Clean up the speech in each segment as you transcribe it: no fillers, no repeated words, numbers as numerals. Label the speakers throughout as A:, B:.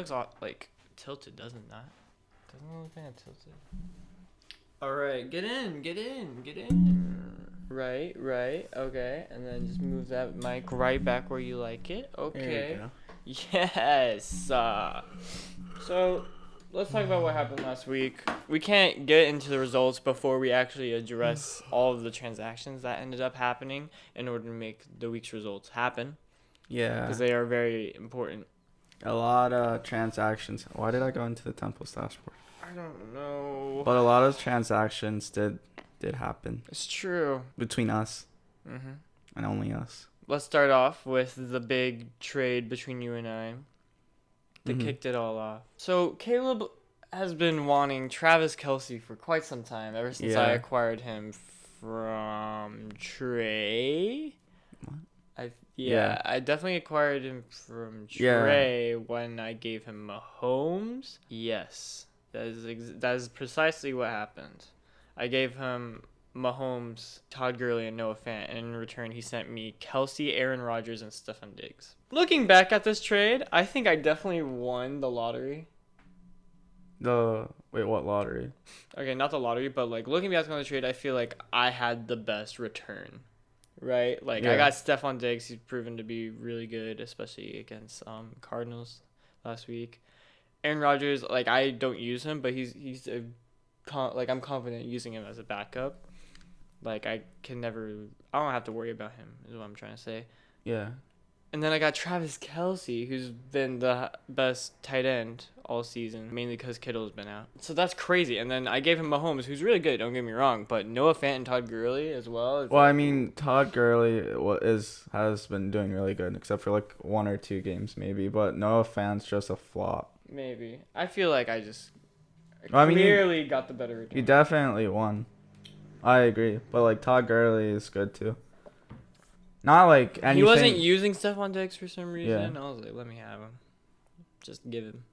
A: looks like tilted, doesn't that? Doesn't it look kind of tilted? All right, get in. Right. Okay, and then just move that mic right back where you like it. Okay.
B: There you
A: Yes. So let's talk about what happened last week. We can't get into the results before we actually address all of the transactions that ended up happening in order to make the week's results happen.
B: Yeah.
A: Because they are very important.
B: A lot of transactions. Why did I go into the Temple's dashboard?
A: I don't know.
B: But a lot of transactions did happen
A: It's true.
B: between us
A: Mm-hmm.
B: and only us.
A: Let's start off with the big trade between you and I that
B: Mhm.
A: kicked it all off. So Caleb has been wanting Travis Kelce for quite some time, ever since I
B: Yeah.
A: acquired him from Trey.
B: What?
A: Yeah, I definitely acquired him from Trey when I gave him Mahomes. Yes, that is precisely what happened. I gave him Mahomes, Todd Gurley, and Noah Fant, and in return he sent me Kelsey, Aaron Rodgers, and Stephon Diggs. Looking back at this trade, I think I definitely won the lottery.
B: Wait, what lottery?
A: Okay, not the lottery, but like looking back on the trade, I feel like I had the best return. Right? Like I
B: Yeah.
A: got Stephon Diggs, he's proven to be really good, especially against Cardinals last week. Aaron Rodgers, like I don't use him, but he's I'm confident using him as a backup. Like I don't have to worry about him, is what I'm trying to say.
B: Yeah.
A: And then I got Travis Kelce, who's been the best tight end all season, mainly because Kittle's been out. So that's crazy. And then I gave him Mahomes, who's really good, don't get me wrong, but Noah Fant and Todd Gurley as well.
B: Well, I mean, Todd Gurley has been doing really good, except for like 1 or 2 games maybe. But Noah Fant's just a flop.
A: Maybe. I feel like I just
B: Well, I mean,
A: clearly got the better return.
B: You definitely won. I agree, but like Todd Gurley is good too. Not like anything.
A: He wasn't using Stephon Diggs for some reason.
B: Yeah.
A: I was like, let me have him. Just give him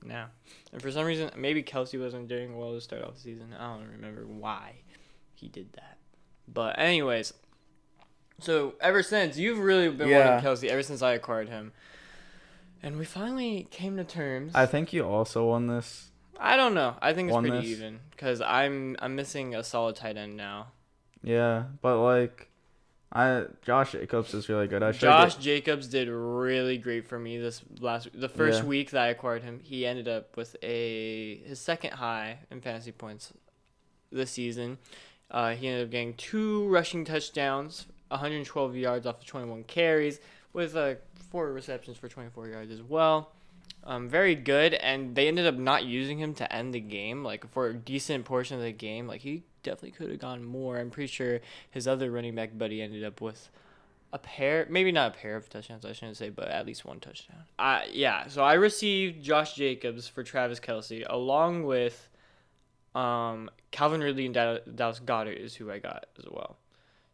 A: now. And for some reason, maybe Kelsey wasn't doing well to start off the season. I don't remember why he did that. But anyways, so ever since, you've really been wanting Kelsey ever since I acquired him. And we finally came to terms.
B: I think you also won this.
A: I don't know. I think it's
B: Won
A: pretty
B: this?
A: even because I'm missing a solid tight end now.
B: Yeah, but like, Josh Jacobs is really good.
A: Josh Jacobs did really great for me the first
B: Yeah.
A: week that I acquired him. He ended up with his second high in fantasy points this season. He ended up getting 2 rushing touchdowns, 112 yards off of 21 carries, with 4 receptions for 24 yards as well. Very good, and they ended up not using him to end the game. Like for a decent portion of the game, like he definitely could have gone more. I'm pretty sure his other running back buddy ended up with maybe not a pair of touchdowns, I shouldn't say, but at least 1 touchdown. So I received Josh Jacobs for Travis Kelce, along with Calvin Ridley and Dallas Goedert is who I got as well.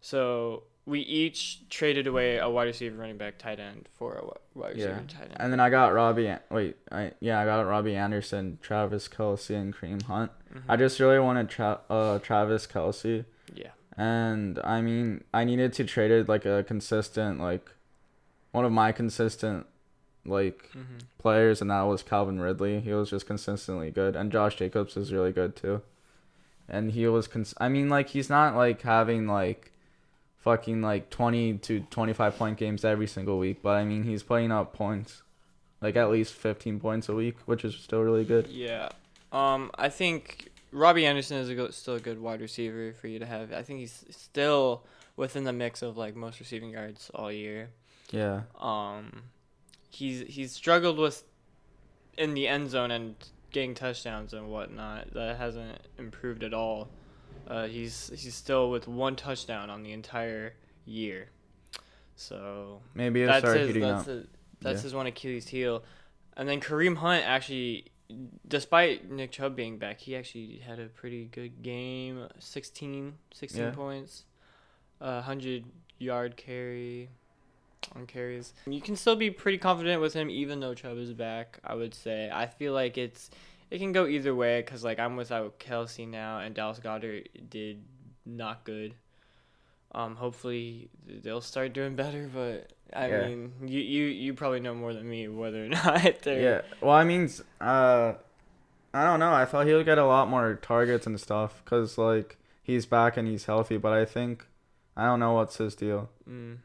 A: So we each traded away a wide receiver, running back, tight end for a wide receiver, tight end.
B: And then I got I got Robbie Anderson, Travis Kelce, and Kareem Hunt.
A: Mm-hmm.
B: I just really wanted Travis Kelce.
A: Yeah.
B: And I mean, I needed to trade it like a consistent, like one of my consistent players, and that was Calvin Ridley. He was just consistently good, and Josh Jacobs is really good too. And he was he's not like having like fucking like 20 to 25 point games every single week, but I mean he's putting up points, like at least 15 points a week, which is still really good.
A: Yeah. I think Robbie Anderson is still a good wide receiver for you to have. I think he's still within the mix of like most receiving yards all year.
B: Yeah.
A: He's struggled with in the end zone and getting touchdowns and whatnot. That hasn't improved at all. He's still with 1 touchdown on the entire year. So
B: Maybe he'll start heating up.
A: That's his one Achilles heel. And then Kareem Hunt actually, despite Nick Chubb being back, he actually had a pretty good game. 16 points, 100-yard carry on carries. You can still be pretty confident with him even though Chubb is back, I would say. I feel like it can go either way because like I'm without Kelsey now and Dallas Goedert did not good. Hopefully they'll start doing better, but I
B: Yeah.
A: mean, you probably know more than me whether or not they're.
B: Yeah. Well, I mean, I don't know. I thought he would get a lot more targets and stuff because like he's back and he's healthy. But I don't know what's his deal.
A: Mm,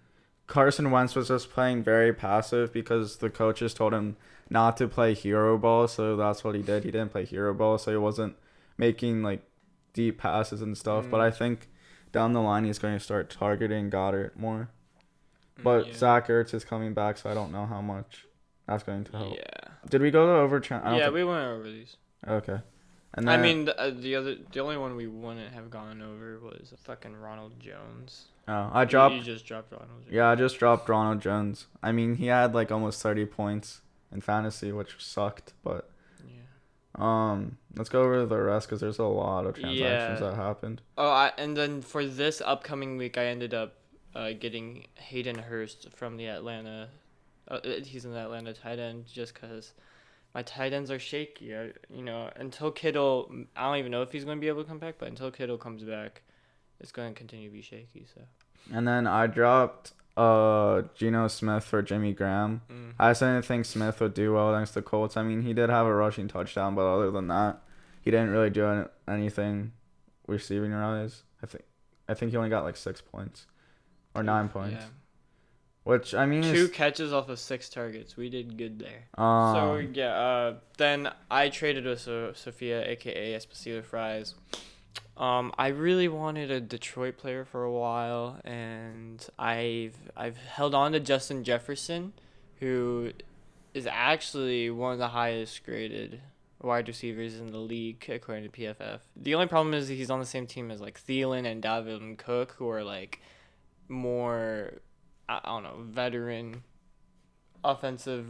B: Carson Wentz was just playing very passive because the coaches told him not to play hero ball, so that's what he did. He didn't play hero ball, so he wasn't making like deep passes and stuff. But I think down the line he's going to start targeting Goddard more. But
A: yeah.
B: Zach Ertz is coming back, so I don't know how much that's going to help.
A: Yeah.
B: Did we go to overtime?
A: Yeah, we went over these.
B: Okay. And
A: I
B: then,
A: mean, the only one we wouldn't have gone over was fucking Ronald Jones.
B: I dropped.
A: You just dropped Ronald Jones.
B: Yeah, I just dropped Ronald Jones. I mean, he had like almost 30 points in fantasy, which sucked. But let's go over the rest because there's a lot of transactions that happened.
A: Oh, and then for this upcoming week, I ended up getting Hayden Hurst from the Atlanta. He's in the Atlanta tight end just because my tight ends are shaky. Until Kittle, I don't even know if he's going to be able to come back, but until Kittle comes back, it's going to continue to be shaky. So.
B: And then I dropped Geno Smith for Jimmy Graham. I just didn't think Smith would do well against the Colts. I mean, he did have a rushing touchdown, but other than that, he didn't really do anything receiving wise. I think he only got like 6 points or 9 points.
A: Yeah.
B: Which I mean,
A: 2 catches off of 6 targets. We did good there. Then I traded with Sophia, aka Espacito Fries. I really wanted a Detroit player for a while, and I've held on to Justin Jefferson, who is actually one of the highest graded wide receivers in the league according to PFF. The only problem is he's on the same team as like Thielen and Dalvin Cook, who are like more, I don't know, veteran offensive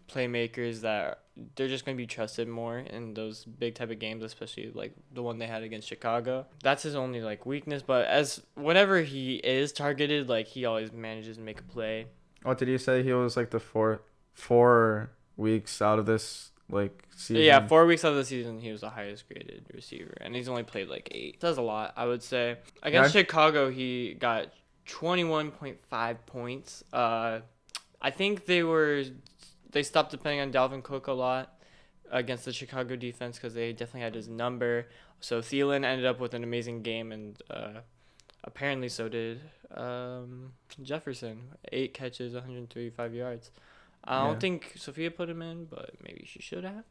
A: playmakers that they're just going to be trusted more in those big type of games, especially like the one they had against Chicago. That's his only like weakness, but as whenever he is targeted, like he always manages to make a play.
B: What did you say? He was like the 4 weeks out of this like season.
A: Yeah, 4 weeks out of the season, he was the highest graded receiver, and he's only played like 8. That's a lot, I would say. Against Chicago, he got 21.5 points. I think they stopped depending on Dalvin Cook a lot against the Chicago defense because they definitely had his number. So Thielen ended up with an amazing game, and apparently so did Jefferson. 8 catches, 135 yards. I don't think Sophia put him in, but maybe she should have.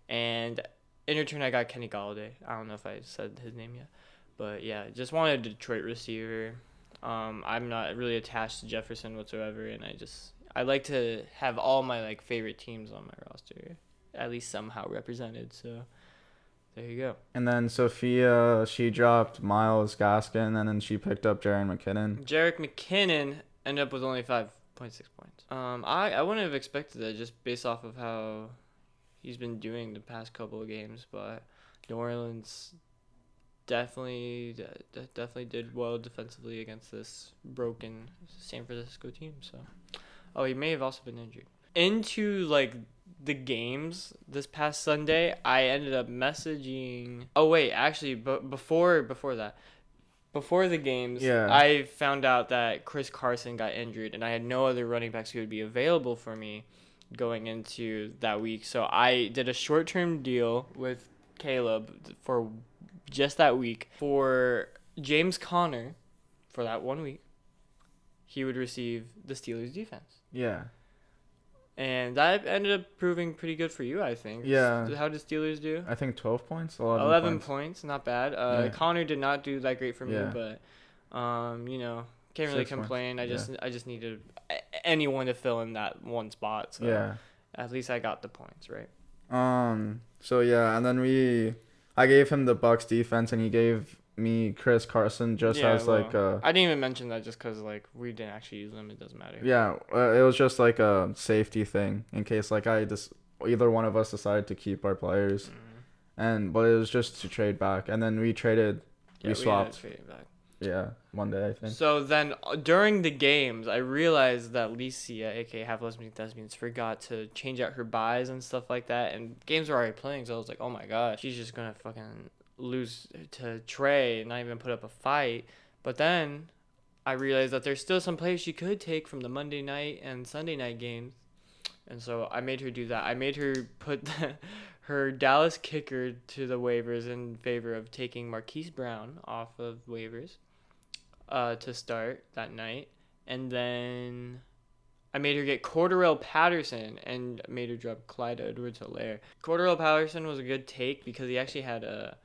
A: And in return, I got Kenny Galladay. I don't know if I said his name yet. But yeah, just wanted a Detroit receiver. I'm not really attached to Jefferson whatsoever, and I like to have all my like favorite teams on my roster, at least somehow represented. So there you go.
B: And then Sophia, she dropped Myles Gaskin, and then she picked up Jerick McKinnon.
A: Jerick McKinnon ended up with only 5.6 points. I wouldn't have expected that just based off of how he's been doing the past couple of games, but New Orleans definitely did well defensively against this broken San Francisco team. So, he may have also been injured. Into like the games this past Sunday, I ended up messaging. Oh wait, actually, but before that. Before the games, I found out that Chris Carson got injured, and I had no other running backs who would be available for me going into that week. So I did a short-term deal with Caleb for just that week. For James Conner, for that 1 week, he would receive the Steelers defense.
B: Yeah.
A: And that ended up proving pretty good for you, I think.
B: Yeah.
A: How did Steelers do?
B: I think 12 points?
A: 11 points, not bad. Connor did not do that great for me, but, can't really complain. I just needed anyone to fill in that one spot. So at least I got the points, right?
B: So, yeah, and then I gave him the Bucs defense, and he gave me Chris Carson I
A: didn't even mention that just because like we didn't actually use them. It doesn't matter.
B: Yeah, it was just like a safety thing in case like either one of us decided to keep our players, but it was just to trade back, and then we swapped. Yeah, Monday I think.
A: So then during the games, I realized that Licia, aka Half Lesbian Thespians, forgot to change out her buys and stuff like that, and games were already playing, so I was like, oh my gosh, she's just gonna fucking lose to Trey and not even put up a fight. But then I realized that there's still some players she could take from the Monday night and Sunday night games. And so I made her do that. I made her put her Dallas kicker to the waivers in favor of taking Marquise Brown off of waivers to start that night. And then I made her get Cordarrelle Patterson and made her drop Clyde Edwards-Helaire. Cordarrelle Patterson was a good take because he actually had a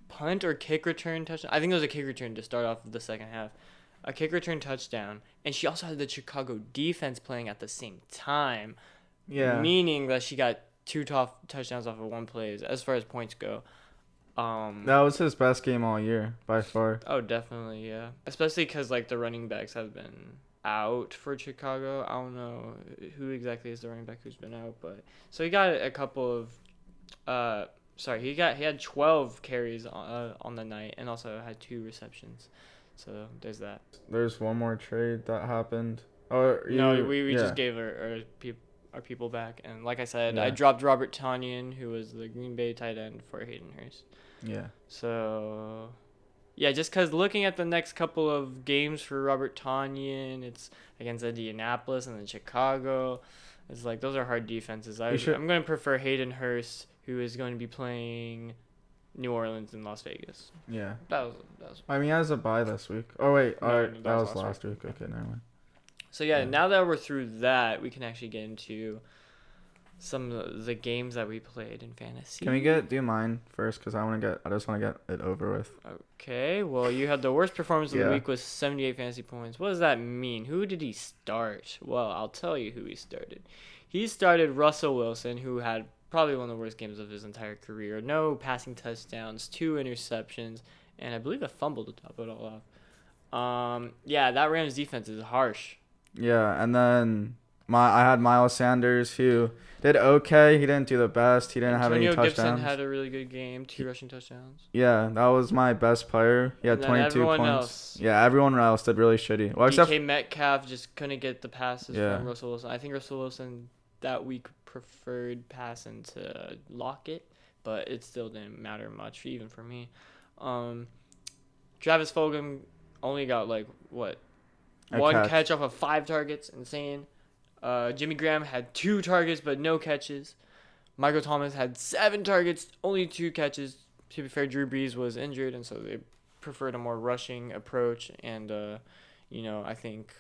A: punt or kick return touchdown. I think it was a kick return to start off the second half. A kick return touchdown. And she also had the Chicago defense playing at the same time.
B: Yeah.
A: Meaning that she got 2 touchdowns off of one play as far as points go.
B: That was his best game all year, by far.
A: Oh, definitely, yeah. Especially because, like, the running backs have been out for Chicago. I don't know who exactly is the running back who's been out, but... So he got a couple of... he had 12 carries on the night and also had 2 receptions. So there's that.
B: There's one more trade that happened.
A: We just gave our people back. And like I said, I dropped Robert Tonyan, who was the Green Bay tight end, for Hayden Hurst.
B: Yeah.
A: So, yeah, just because looking at the next couple of games for Robert Tonyan, it's against Indianapolis and then Chicago. It's like those are hard defenses. I'm going to prefer Hayden Hurst, who is going to be playing New Orleans and Las Vegas.
B: Yeah.
A: That was.
B: I mean, he has a bye this week. Oh wait,
A: No,
B: that was last week. Okay, never mind.
A: So yeah, now that we're through that, we can actually get into some of the games that we played in fantasy.
B: Can we do mine first? Because I just want to get it over with.
A: Okay, well, you had the worst performance of the week with 78 fantasy points. What does that mean? Who did he start? Well, I'll tell you who he started. He started Russell Wilson, who had probably one of the worst games of his entire career. No passing touchdowns, 2 interceptions, and I believe a fumble to top it all off. Yeah, that Rams defense is harsh.
B: Yeah, and then I had Miles Sanders, who did okay. He didn't do the best. He didn't have any touchdowns.
A: Gibson had a really good game, 2 rushing touchdowns.
B: Yeah, that was my best player. He had 22 points.
A: Else.
B: Yeah, everyone else did really shitty. Well,
A: DK Metcalf just couldn't get the passes from Russell Wilson. I think Russell Wilson that week preferred passing to Lockett, but it still didn't matter much, even for me. Travis Fulgham only got one catch off of 5 targets. Insane. Jimmy Graham had 2 targets but no catches. Michael Thomas had 7 targets, only 2 catches. To be fair, Drew Brees was injured, and so they preferred a more rushing approach. And I think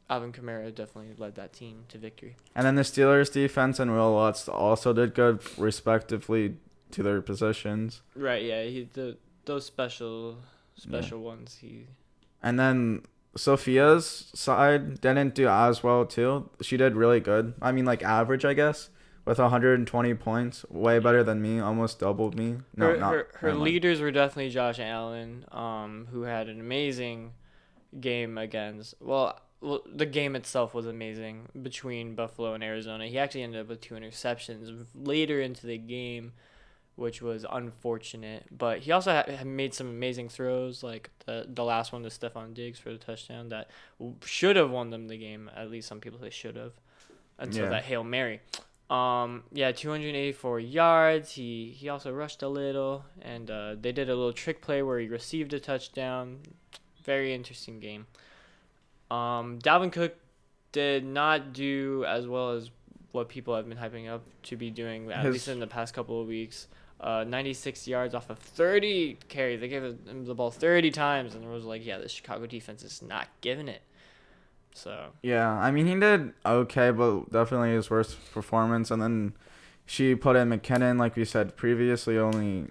A: Alvin Kamara definitely led that team to victory.
B: And then the Steelers defense and Will Lutz also did good, respectively, to their positions.
A: Right. Yeah. Those special ones.
B: And then Sophia's side didn't do as well too. She did really good. I mean, like average, I guess, with 120 points, way better than me, almost doubled me.
A: Her leaders were definitely Josh Allen, who had an amazing game against. Well, the game itself was amazing between Buffalo and Arizona. He actually ended up with 2 interceptions later into the game, which was unfortunate. But he also had made some amazing throws, like the last one to Stephon Diggs for the touchdown that should have won them the game. At least some people say should have, until that Hail Mary. 284 yards. He also rushed a little, and they did a little trick play where he received a touchdown. Very interesting game. Dalvin Cook did not do as well as what people have been hyping up to be doing, at least in the past couple of weeks. 96 yards off of 30 carries. They gave him the ball 30 times, and it was like, the Chicago defense is not giving it. So
B: yeah, I mean, he did okay, but definitely his worst performance. And then she put in McKinnon, like we said previously, only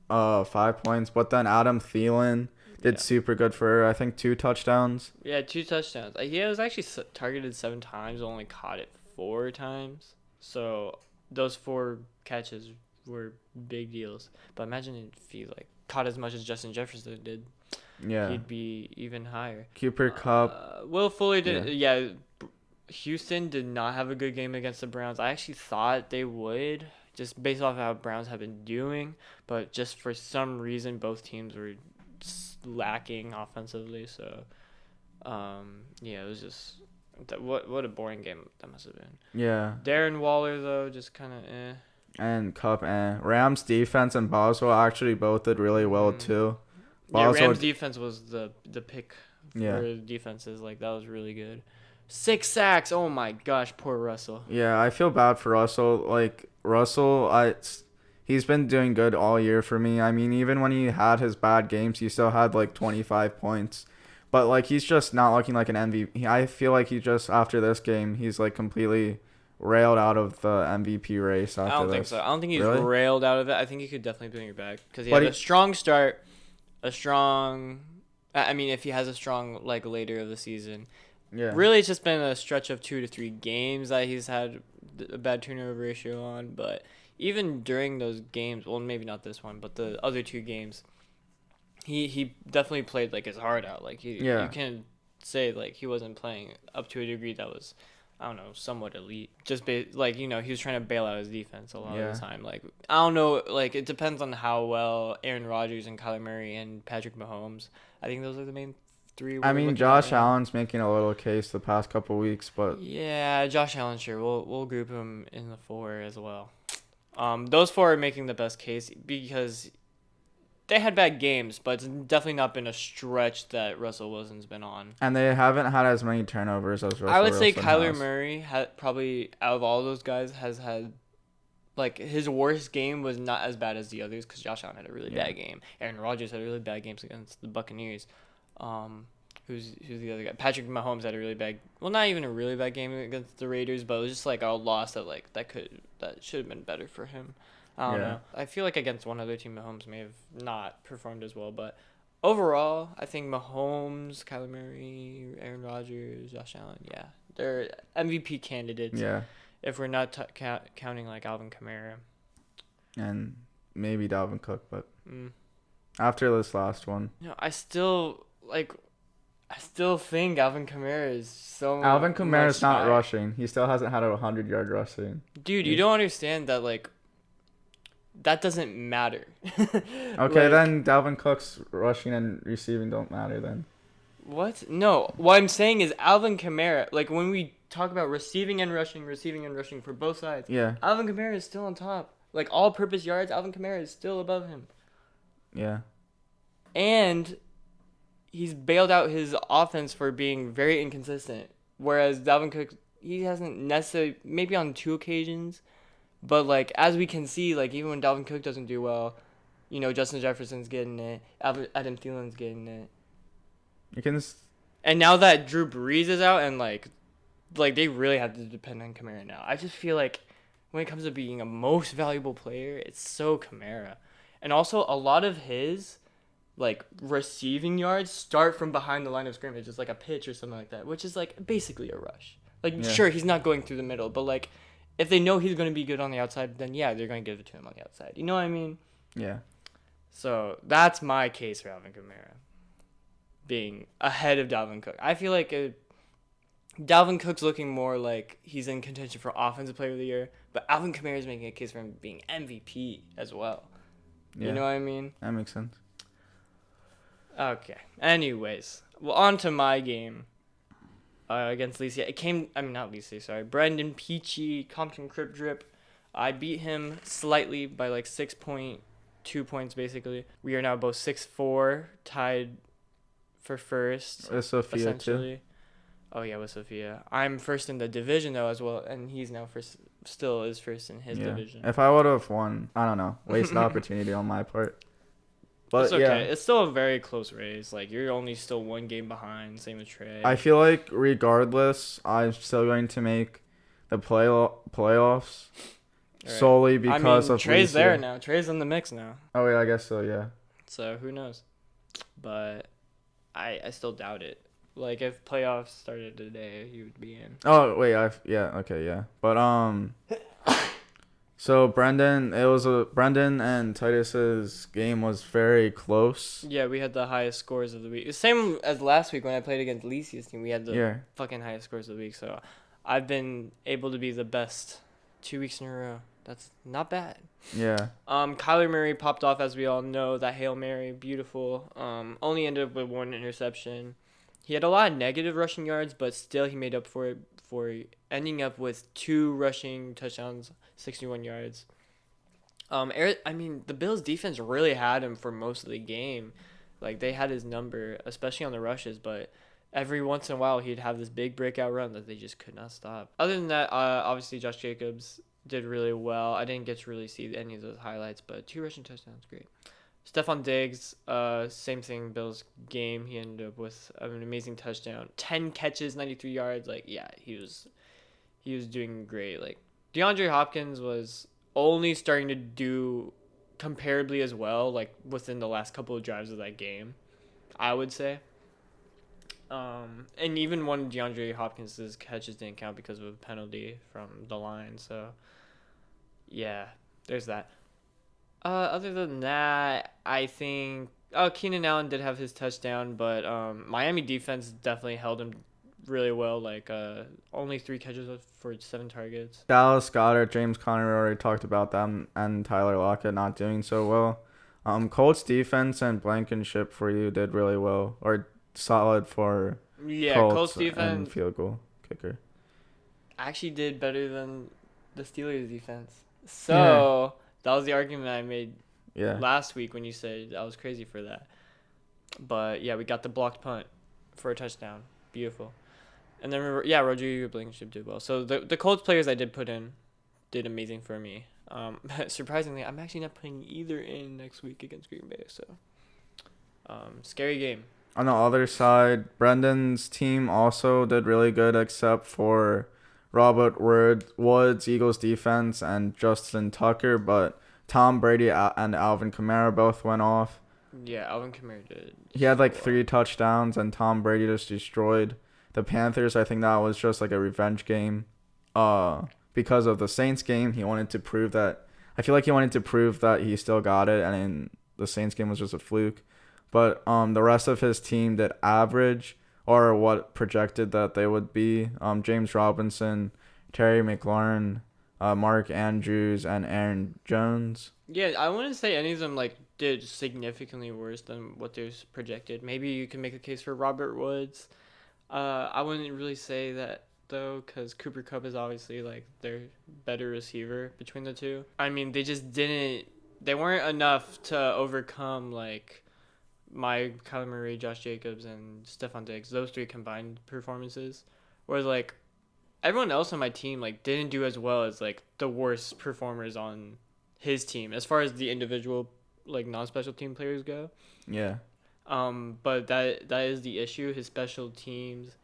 B: 5 points. But then Adam Thielen did super good for her. I think 2 touchdowns.
A: Yeah, 2 touchdowns. He was actually targeted 7 times, only caught it 4 times. So those 4 catches were big deals. But imagine if he caught as much as Justin Jefferson did.
B: Yeah,
A: he'd be even higher.
B: Cooper Kupp.
A: Will Fuller did. Yeah, Houston did not have a good game against the Browns. I actually thought they would, just based off how Browns have been doing. But just for some reason, both teams were lacking offensively. So, it was just what a boring game that must have been.
B: Yeah.
A: Darren Waller though, just kind of eh.
B: And Kupp, Rams defense and Boswell actually both did really well too. But
A: Yeah,
B: also,
A: Rams defense was the pick
B: yeah.
A: for defenses. Like, that was really good. 6 sacks. Oh my gosh, poor Russell.
B: Yeah, I feel bad for Russell. Like he's been doing good all year for me. I mean, even when he had his bad games, he still had like 25 points. But like he's just not looking like an MVP. I feel like he just after this game, he's like completely railed out of the MVP race after
A: I don't think
B: this.
A: so. I don't think he's
B: Really?
A: railed out of it. I think he could definitely bring it back because he
B: But
A: had a strong start, a strong. I mean, if he has a strong like later of the season,
B: Yeah.
A: really it's just been a stretch of 2 to 3 games that he's had a bad turnover ratio on. But even during those games, well, maybe not this one, but the other 2 games, he definitely played like his heart out. Like you can say like he wasn't playing up to a degree that was, I don't know, somewhat elite. Just like, you know, he was trying to bail out his defense a lot of the time. Like, I don't know, like it depends on how well Aaron Rodgers and Kyler Murray and Patrick Mahomes. I think those are the main 3.
B: I mean, Josh Allen's making a little case the past couple weeks, but
A: yeah, Josh Allen, sure, we'll group him in the 4 as well. Those 4 are making the best case because they had bad games, but it's definitely not been a stretch that Russell Wilson's been on.
B: and they haven't had as many turnovers as Russell
A: I would say
B: Wilson
A: Kyler
B: has.
A: Murray had probably out of all those guys has had like his worst game was not as bad as the others because Josh Allen had a really bad game. Aaron Rodgers had really bad games against the Buccaneers. Who's the other guy? Patrick Mahomes had a really bad, well, not even a really bad game against the Raiders, but it was just like a loss that like that should have been better for him. I don't know. I feel like against one other team, Mahomes may have not performed as well, but overall, I think Mahomes, Kyler Murray, Aaron Rodgers, Josh Allen, yeah, they're MVP candidates.
B: Yeah.
A: If we're not counting like Alvin Kamara.
B: And maybe Dalvin Cook, but after this last one.
A: No, I still think Alvin Kamara is so.
B: Alvin Kamara's not
A: higher.
B: rushing. He still hasn't had a 100-yard rushing.
A: Dude, you don't understand that like. That doesn't matter.
B: Okay, then Dalvin Cook's rushing and receiving don't matter then.
A: What? No. What I'm saying is Alvin Kamara, like when we talk about receiving and rushing for both sides,
B: Yeah.
A: Alvin Kamara is still on top. Like all-purpose yards, Alvin Kamara is still above him.
B: Yeah.
A: And he's bailed out his offense for being very inconsistent. Whereas Dalvin Cook, he hasn't necessarily, maybe on 2 occasions, but like as we can see, like even when Dalvin Cook doesn't do well, you know, Justin Jefferson's getting it, Adam Thielen's getting it.
B: You can.
A: And now that Drew Brees is out and like they really have to depend on Kamara now. I just feel like when it comes to being a most valuable player, it's so Kamara. And also a lot of his like receiving yards start from behind the line of scrimmage, just like a pitch or something like that, which is like basically a rush. Like sure, he's not going through the middle, but like if they know he's going to be good on the outside, then yeah, they're going to give it to him on the outside. You know what I mean?
B: Yeah.
A: So that's my case for Alvin Kamara being ahead of Dalvin Cook. I feel like Dalvin Cook's looking more like he's in contention for Offensive Player of the Year, but Alvin Kamara is making a case for him being MVP as well.
B: Yeah.
A: You know what I mean?
B: That makes sense.
A: Okay. Anyways, well, on to my game against Lisi. Not Lisi, sorry. Brendan Peachy, Compton Crip Drip. I beat him slightly by like 6.2 points, basically. We are now both 6-4, tied for first.
B: With Sophia,
A: essentially.
B: too.
A: Oh, yeah, with Sophia. I'm first in the division, though, as well, and he's now still is first in his division.
B: If I would have won, I don't know, wasted opportunity on my part. But
A: it's okay.
B: yeah.
A: It's still a very close race. Like, you're only still 1 game behind. Same with Trey.
B: I feel like regardless, I'm still going to make the playoffs
A: Right.
B: solely because of
A: Trey's
B: Lisi.
A: there now. Trey's in the mix now.
B: Oh, yeah, I guess so, yeah.
A: So, who knows? But I still doubt it. Like, if playoffs started today, he would be in.
B: Oh, wait, okay, yeah. But, so Brendan and Titus's game was very close.
A: Yeah, we had the highest scores of the week. Same as last week when I played against Lisi's team. We had the fucking highest scores of the week. So I've been able to be the best 2 weeks in a row. That's not bad.
B: Yeah.
A: Kyler Murray popped off, as we all know. That Hail Mary, beautiful. Only ended up with 1 interception. He had a lot of negative rushing yards, but still he made up for it for ending up with 2 rushing touchdowns, 61 yards. The Bills' defense really had him for most of the game. Like they had his number, especially on the rushes, but every once in a while he'd have this big breakout run that they just could not stop. Other than that, obviously Josh Jacobs did really well. I didn't get to really see any of those highlights, but 2 rushing touchdowns, great. Stephon Diggs, same thing. Bills game, he ended up with an amazing touchdown, 10 catches, 93 yards. Like yeah, he was doing great. Like DeAndre Hopkins was only starting to do comparably as well, like within the last couple of drives of that game, I would say. And even one of DeAndre Hopkins' catches didn't count because of a penalty from the line. So, yeah, there's that. Other than that, I think Keenan Allen did have his touchdown, but Miami defense definitely held him really well. Like only 3 catches for 7 targets.
B: Dallas Goedert, James Conner already talked about them, and Tyler Lockett not doing so well. Colts defense and Blankenship for you did really well, or solid for
A: Yeah,
B: Colts
A: defense
B: and field goal kicker.
A: actually did better than the Steelers defense. So that was the argument I made last week when you said I was crazy for that. But yeah, we got the blocked punt for a touchdown. Beautiful. And then Rodrigo Blankenship did well. So the Colts players I did put in did amazing for me. Surprisingly, I'm actually not putting either in next week against Green Bay. So scary game.
B: On the other side, Brendan's team also did really good except for Robert Woods, Eagles defense, and Justin Tucker. But Tom Brady and Alvin Kamara both went off.
A: Yeah, Alvin Kamara did.
B: He had like 3 touchdowns, and Tom Brady just destroyed the Panthers. I think that was just like a revenge game. Because of the Saints game, he wanted to prove that. I feel like he wanted to prove that he still got it, and the Saints game was just a fluke. But the rest of his team did average, or what projected that they would be. James Robinson, Terry McLaurin, Mark Andrews, and Aaron Jones.
A: Yeah, I wouldn't say any of them like did significantly worse than what they projected. Maybe you can make a case for Robert Woods. I wouldn't really say that though, because Cooper Kupp is obviously like their better receiver between the two. I mean, they weren't enough to overcome like my Kyler Murray, Josh Jacobs, and Stephon Diggs. Those 3 combined performances. Whereas like everyone else on my team like didn't do as well as like the worst performers on his team as far as the individual like non-special team players go.
B: Yeah.
A: But that is the issue. His special teams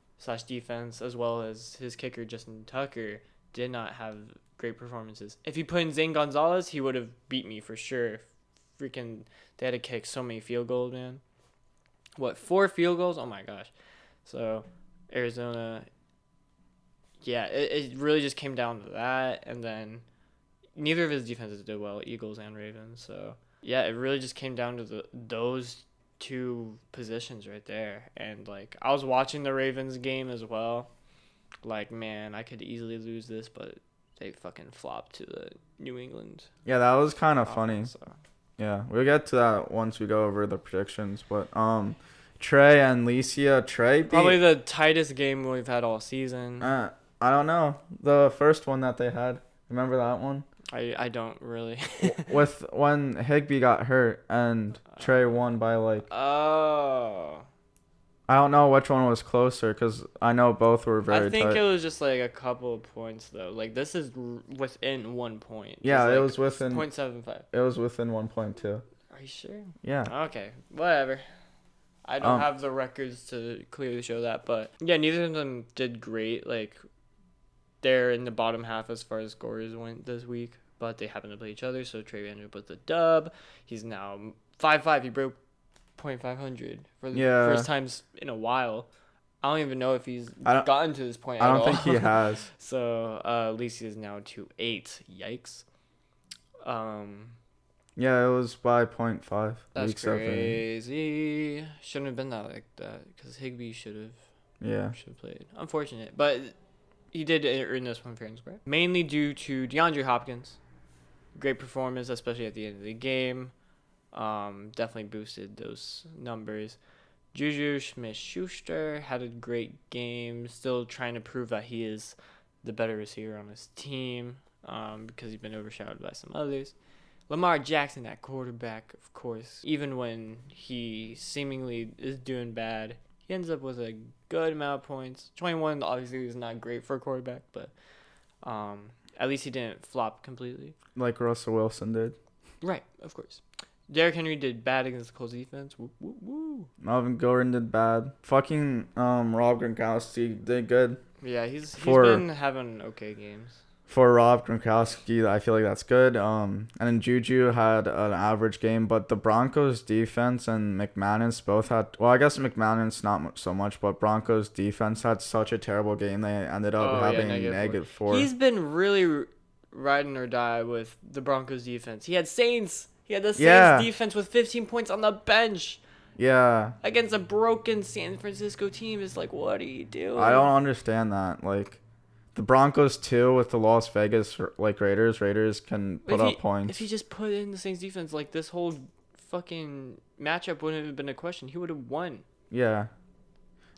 A: / defense, as well as his kicker Justin Tucker, did not have great performances. If you put in Zane Gonzalez, he would have beat me for sure. Freaking, they had to kick so many field goals, man. 4 field goals? Oh my gosh. So Arizona, yeah, it really just came down to that, and then neither of his defenses did well, Eagles and Ravens. So yeah, it really just came down to those 2 positions right there. And like I was watching the Ravens game as well. Like, man, I could easily lose this, but they fucking flopped to the New England.
B: Yeah, that was kind of funny.
A: So.
B: Yeah, we'll get to that once we go over the predictions. But Trey and Licia, Trey beat,
A: probably the tightest game we've had all season.
B: I don't know. The first one that they had, remember that one?
A: I don't really.
B: With when Higbee got hurt and Trey won by like.
A: Oh.
B: I don't know which one was closer because I know both were very tight.
A: I think it was just like a couple of points though. Like this is within 1 point.
B: Yeah,
A: like
B: it was within
A: 0.75.
B: It was within 1.2.
A: Are you sure?
B: Yeah.
A: Okay, whatever. I don't have the records to clearly show that, but yeah, neither of them did great. Like they're in the bottom half as far as scores went this week, but they happen to play each other. So Trey ended up with the dub. He's now 5-5. He broke .500 for the first times in a while. I don't even know if he's gotten to this point at all.
B: I don't think he has.
A: So Lisi is now 2-8. Yikes.
B: Yeah, it was by 0.5.
A: That's crazy. Shouldn't have been that like that because Higbee should have played. Unfortunate, but he did earn this one fair and square. Mainly due to DeAndre Hopkins. Great performance, especially at the end of the game. Definitely boosted those numbers. Juju Smith-Schuster had a great game. Still trying to prove that he is the better receiver on his team because he's been overshadowed by some others. Lamar Jackson at quarterback, of course. Even when he seemingly is doing bad, he ends up with a good amount of points. 21 obviously is not great for a quarterback, but at least he didn't flop completely.
B: Like Russell Wilson did.
A: Right, of course. Derrick Henry did bad against the Colts defense. Woo, woo, woo.
B: Melvin Gordon did bad. Fucking Rob Gronkowski did good.
A: Yeah, he's
B: For-
A: been having okay games.
B: For Rob Gronkowski, I feel like that's good. And then Juju had an average game, but the Broncos defense and McManus both had. Well, I guess McManus not so much, but Broncos defense had such a terrible game. They ended up having -4.
A: He's been really riding or die with the Broncos defense. He had Saints. He had the Saints defense with 15 points on the bench.
B: Yeah.
A: Against a broken San Francisco team. It's like, what are you doing?
B: I don't understand that. Like, the Broncos too with the Las Vegas Raiders. Raiders can put up points.
A: If he just put in the Saints defense, like this whole fucking matchup wouldn't have been a question. He would have won.
B: Yeah.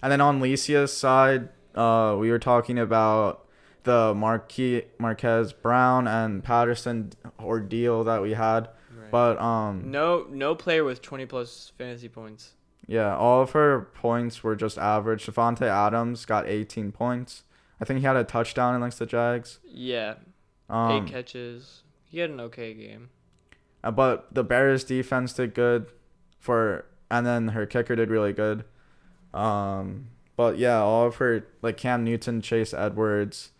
B: And then on Licia's side, we were talking about the Marquez Brown and Patterson ordeal that we had. Right. But
A: no player with 20 plus fantasy points.
B: Yeah, all of her points were just average. Devontae Adams got 18 points. I think he had a touchdown against the Jags.
A: Yeah. 8 catches. He had an okay game.
B: But the Bears defense did good and then her kicker did really good. But yeah, all of her, like Cam Newton, Chase Edwards,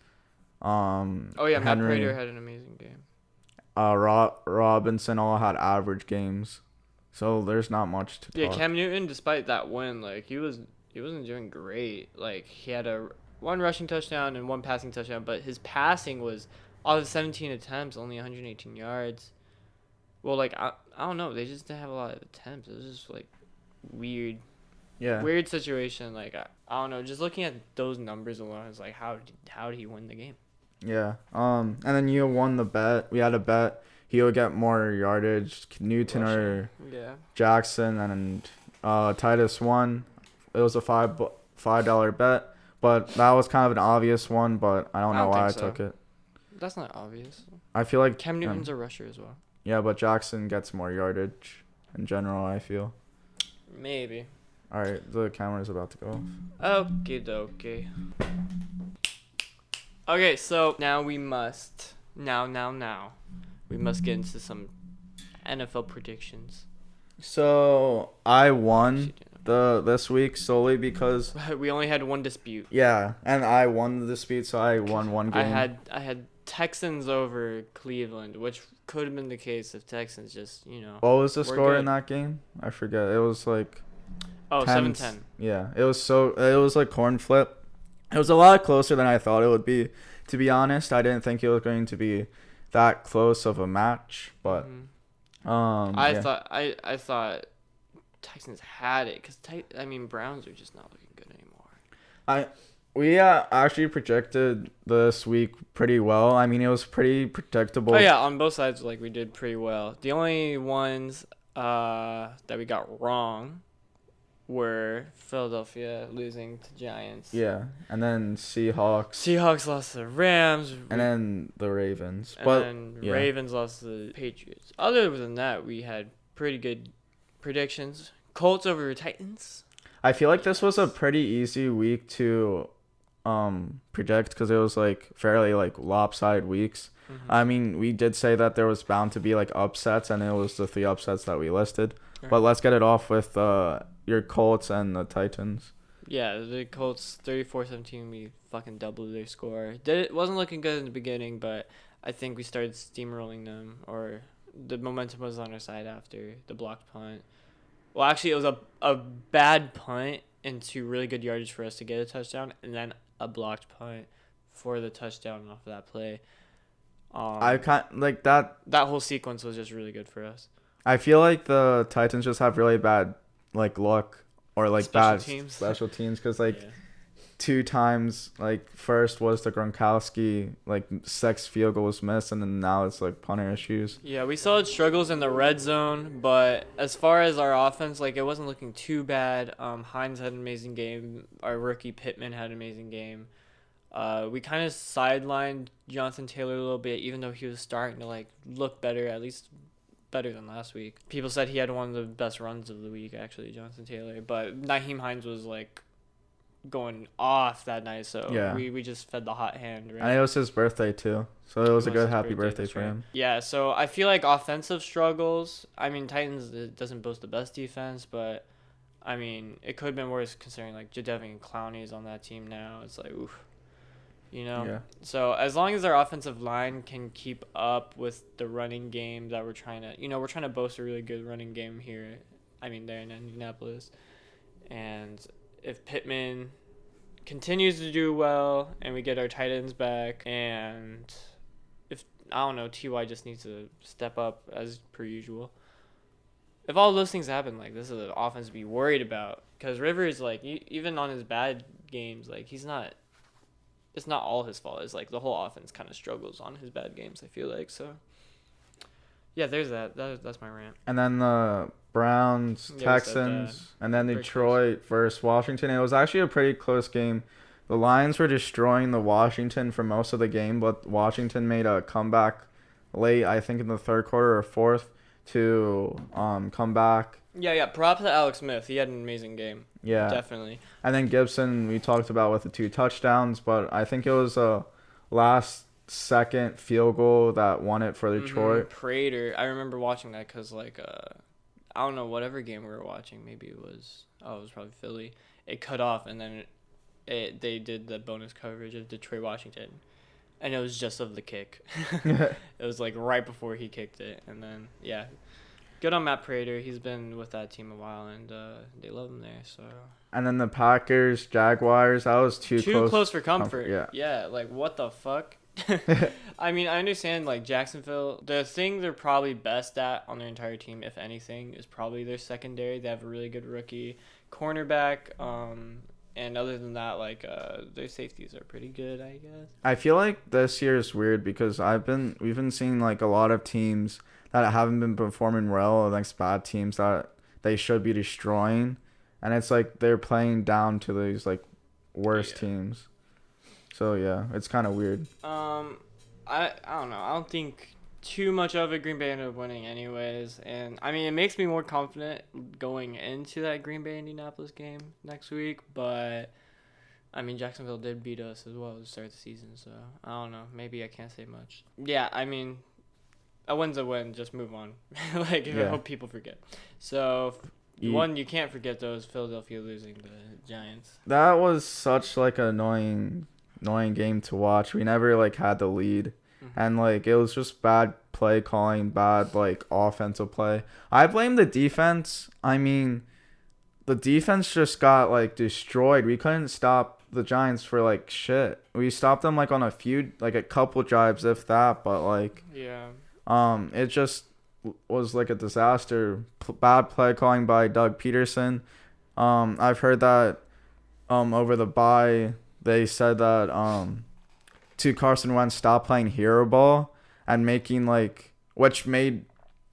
A: Matt Prater had an amazing game.
B: Robinson all had average games. So there's not much to talk.
A: Yeah, Cam Newton, despite that win, like he wasn't doing great. Like he had one rushing touchdown and one passing touchdown, but his passing was out of 17 attempts, only 118 yards. Well, like I don't know, they just didn't have a lot of attempts. It was just like weird.
B: Yeah.
A: Weird situation. Like I don't know, just looking at those numbers alone, it's like how did he win the game?
B: Yeah. And then you won the bet. We had a bet. He would get more yardage. Newton or Jackson, and Titus won. It was a $5 bet, but that was kind of an obvious one. But I don't know why I took it.
A: That's not obvious.
B: I feel like
A: Cam Newton's a rusher as well.
B: Yeah, but Jackson gets more yardage in general, I feel.
A: Maybe.
B: All right, the camera's about to go
A: off. Okie dokie. Okay, so now we must get into some NFL predictions.
B: So I won this week solely because
A: we only had one dispute.
B: Yeah, and I won the dispute, so I won one game.
A: I had Texans over Cleveland, which could have been the case if Texans just,
B: What was the score in that game? I forget. It was like
A: 7-10.
B: Yeah, it was like corn flip. It was a lot closer than I thought it would be. To be honest, I didn't think it was going to be that close of a match, but
A: I thought Texans had it because Browns are just not looking good anymore.
B: We actually projected this week pretty well. I mean, it was pretty predictable.
A: Oh yeah, on both sides, like we did pretty well. The only ones that we got wrong were Philadelphia losing to Giants.
B: Yeah, and then Seahawks.
A: Seahawks lost to the Rams.
B: And then the Ravens.
A: Ravens lost to the Patriots. Other than that, we had pretty good predictions. Colts over Titans.
B: I feel like this was a pretty easy week to predict because it was like fairly like lopsided weeks. Mm-hmm. I mean, we did say that there was bound to be like upsets, and it was the 3 upsets that we listed. Right. But let's get it off with your Colts and the Titans.
A: Yeah, the Colts 34-17. We fucking doubled their score. It wasn't looking good in the beginning, but I think we started steamrolling them, or the momentum was on our side after the blocked punt. Well, actually, it was a bad punt into really good yardage for us to get a touchdown, and then a blocked punt for the touchdown off of that play.
B: I can't like that.
A: That whole sequence was just really good for us.
B: I feel like the Titans just have really bad like luck or like special teams because like 2 times, like first was the Gronkowski like 6 field goals missed, and then now it's like punter issues.
A: Yeah, we saw struggles in the red zone, but as far as our offense, like it wasn't looking too bad. Hines had an amazing game. Our rookie Pittman had an amazing game. We kind of sidelined Jonathan Taylor a little bit, even though he was starting to like look better, at least better than last week. People said he had one of the best runs of the week, actually, Jonathan Taylor. But Nyheim Hines was like going off that night, so
B: Yeah.
A: we just fed the hot hand, right?
B: And it was his birthday too, so it was a
A: It was
B: good
A: his
B: happy birthday
A: that's
B: for
A: right.
B: him.
A: Yeah, so I feel like offensive struggles. I mean, Titans it doesn't boast the best defense, but I mean, it could have been worse considering like Jadeveon Clowney is on that team now. It's like oof, you know.
B: Yeah.
A: So as long as our offensive line can keep up with the running game that we're trying to boast a really good running game here. I mean, there in Indianapolis, and if Pittman continues to do well and we get our tight ends back, and if I don't know, Ty just needs to step up as per usual. If all those things happen, like this is an offense to be worried about, because Rivers, like even on his bad games, like it's not all his fault. It's like the whole offense kind of struggles on his bad games, I feel like. So yeah, there's that's my rant.
B: And then the Browns,
A: Yeah, we said
B: Texans, and then
A: Very
B: Detroit versus Washington. It was actually a pretty close game. The Lions were destroying the Washington for most of the game, but Washington made a comeback late, I think in the third quarter or fourth, to come back.
A: Yeah. Props to Alex Smith. He had an amazing game.
B: Yeah.
A: Definitely.
B: And then Gibson, we talked about with the 2 touchdowns, but I think it was a last second field goal that won it for Detroit.
A: Prater. I remember watching that because like I don't know, whatever game we were watching. Maybe it was probably Philly. It cut off, and then they did the bonus coverage of Detroit Washington, and it was just of the kick. It was like right before he kicked it, and then yeah, good on Matt Prater. He's been with that team a while, and they love him there. So
B: And then the Packers, Jaguars, that was too
A: close for comfort.
B: Yeah.
A: Like what the fuck. I mean, I understand like Jacksonville. The thing they're probably best at on their entire team, if anything, is probably their secondary. They have a really good rookie cornerback. And other than that, like their safeties are pretty good, I guess.
B: I feel like this year is weird because we've been seeing like a lot of teams that haven't been performing well against bad teams that they should be destroying, and it's like they're playing down to these like worse teams. So yeah, it's kind of weird.
A: I don't know. I don't think too much of it. Green Bay ended up winning anyways, and I mean it makes me more confident going into that Green Bay Indianapolis game next week. But I mean Jacksonville did beat us as well to start the season, so I don't know. Maybe I can't say much. Yeah, I mean a win's a win. Just move on. I hope people forget. So. One you can't forget though is Philadelphia losing the Giants.
B: That was such like an annoying game to watch. We never like had the lead, and like it was just bad play calling, bad like offensive play. I blame the defense. I mean, the defense just got like destroyed. We couldn't stop the Giants for like shit. We stopped them like on a couple drives if that, but like it just was like a disaster. Bad play calling by Doug Peterson. I've heard that over the bye they said that to Carson Wentz stop playing hero ball and making like, which made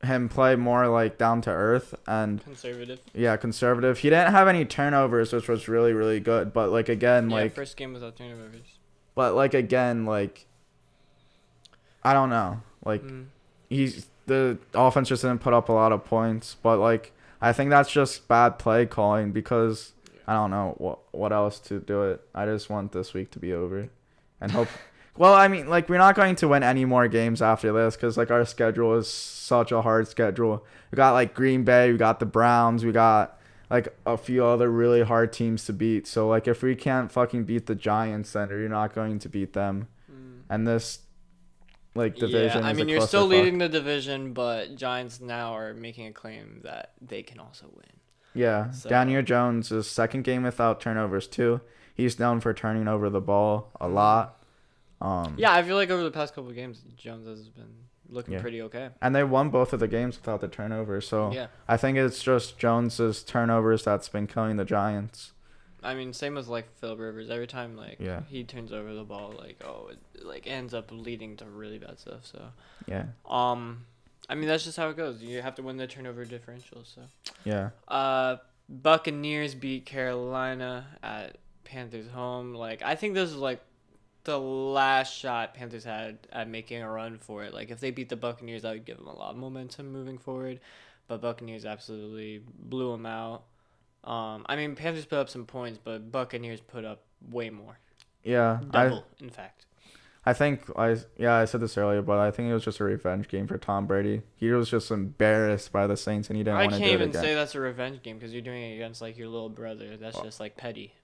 B: him play more like down to earth and
A: conservative.
B: Yeah, conservative. He didn't have any turnovers, which was really really good. But like again,
A: first game without turnovers.
B: But like again, like I don't know, like the offense just didn't put up a lot of points. But like I think that's just bad play calling because I don't know what else to do it. I just want this week to be over and hope. Well, I mean, like we're not going to win any more games after this because like our schedule is such a hard schedule. We got like Green Bay, we got the Browns, we got like a few other really hard teams to beat. So like if we can't fucking beat the Giants, then you're not going to beat them. And this like division.
A: Yeah, I mean
B: is a
A: you're still
B: clusterfuck.
A: leading the division, but Giants now are making a claim that they can also win.
B: Yeah,
A: So-
B: Daniel Jones' second game without turnovers too. He's known for turning over the ball a lot.
A: Yeah, I feel like over the past couple of games, Jones has been looking
B: Yeah.
A: pretty okay.
B: And they won both of the games without the turnovers. So
A: Yeah.
B: I think it's just Jones's turnovers that's been killing the Giants.
A: I mean, same with like Phil Rivers. Every time like
B: Yeah.
A: he turns over the ball, like it like ends up leading to really bad stuff. So
B: Yeah.
A: I mean that's just how it goes. You have to win the turnover differential. So
B: Yeah.
A: Buccaneers beat Carolina at Panthers home. Like I think this is like the last shot Panthers had at making a run for it. Like if they beat the Buccaneers, that would give them a lot of momentum moving forward. But Buccaneers absolutely blew them out. I mean, Panthers put up some points, but Buccaneers put up way more.
B: Yeah,
A: Double, in fact.
B: I think I said this earlier, but I think it was just a revenge game for Tom Brady. He was just embarrassed by the Saints, and he didn't want to do it again.
A: I can't even say that's a revenge game because you're doing it against like your little brother. That's just like petty.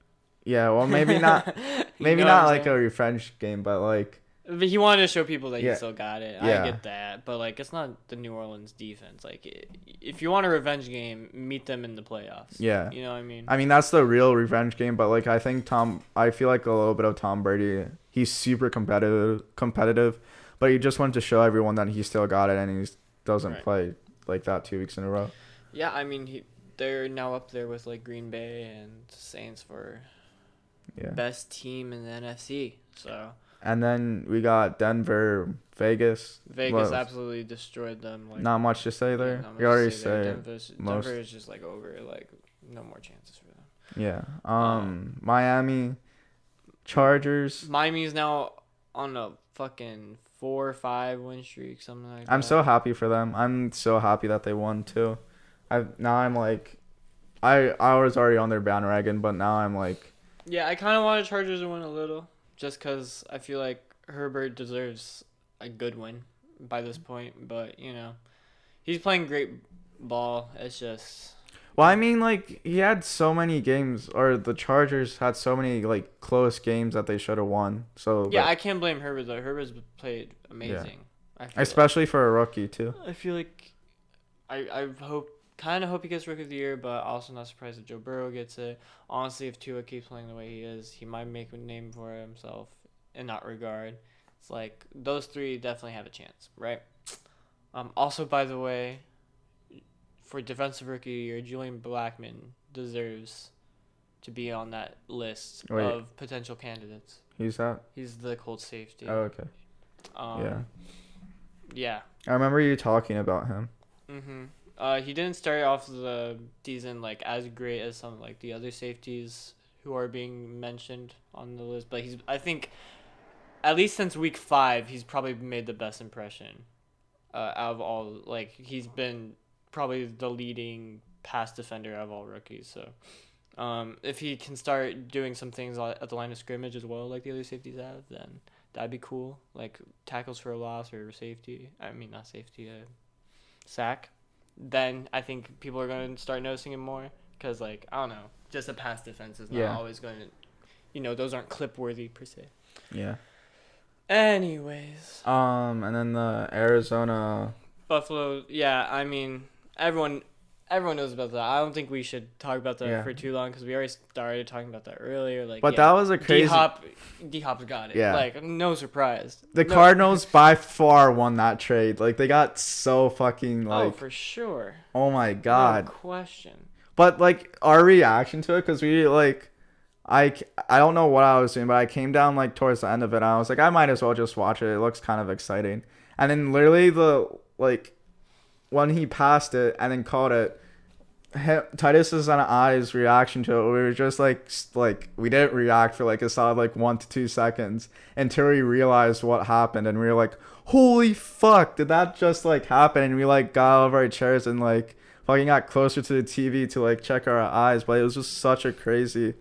B: Yeah, well, maybe not. Maybe not like a revenge game, but like.
A: But he wanted to show people that he still got it.
B: Yeah.
A: I get that, but like it's not the New Orleans defense. Like if you want a revenge game, meet them in the playoffs.
B: Yeah.
A: You know what I mean?
B: I mean that's the real revenge game, but like I feel like a little bit of Tom Brady. He's super competitive, but he just wanted to show everyone that he still got it, and he doesn't play like that 2 weeks in a row.
A: Yeah, I mean they're now up there with like Green Bay and Saints for best team in the NFC. So.
B: And then we got Denver, Vegas.
A: Vegas absolutely destroyed them. Like,
B: not much to say there.
A: Yeah,
B: you already say
A: Denver is just like over. Like no more chances for them.
B: Yeah. Miami, Chargers.
A: Miami's now on a fucking 4 or 5 win streak, something like that.
B: I'm so happy for them. I'm so happy that they won too. I'm like, I was already on their bandwagon, but now I'm like.
A: Yeah, I kind of wanted Chargers to win a little. Just because I feel like Herbert deserves a good win by this point. But, you know, he's playing great ball. It's just...
B: Well, I mean, like, he had so many games, or the Chargers had so many, like, close games that they should have won. So
A: yeah, I can't blame Herbert, though. Herbert's played amazing.
B: Yeah. Especially for a rookie, too.
A: I feel like... I kind of hope he gets Rookie of the Year, but also not surprised if Joe Burrow gets it. Honestly, if Tua keeps playing the way he is, he might make a name for himself in that regard. It's like those three definitely have a chance, right? Also, by the way, for Defensive Rookie of the Year, Julian Blackmon deserves to be on that list of potential candidates.
B: Who's that?
A: He's the Colts safety.
B: Oh, okay.
A: Yeah.
B: I remember you talking about him.
A: Mm-hmm. He didn't start off the season like as great as some like the other safeties who are being mentioned on the list, but I think at least since week 5 he's probably made the best impression out of all. Like he's been probably the leading pass defender of all rookies. So if he can start doing some things at the line of scrimmage as well like the other safeties have, then that'd be cool. Like tackles for a loss or safety. I mean not safety, sack. Then I think people are going to start noticing him more because, like, I don't know, just a pass defense is not always going to, those aren't clip worthy per se.
B: Yeah.
A: Anyways.
B: And then the Arizona.
A: Buffalo, yeah, I mean, everyone knows about that. I don't think we should talk about that for too long because we already started talking about that earlier. Like,
B: but that was a crazy.
A: D-Hop's got it.
B: Yeah.
A: Like, no surprise.
B: The Cardinals by far won that trade. Like, they got so fucking, like.
A: Oh, for sure.
B: Oh, my God.
A: No question.
B: But, like, our reaction to it, because we, like. I don't know what I was doing, but I came down, like, towards the end of it. And I was like, I might as well just watch it. It looks kind of exciting. And then, literally, when he passed it and then caught it, Titus's and I's reaction to it, we were just like we didn't react for like a solid 1 to 2 seconds until we realized what happened, and we were like, holy fuck, did that just like happen? And we like got out of our chairs and like fucking got closer to the TV to like check our eyes. But it was just such a crazy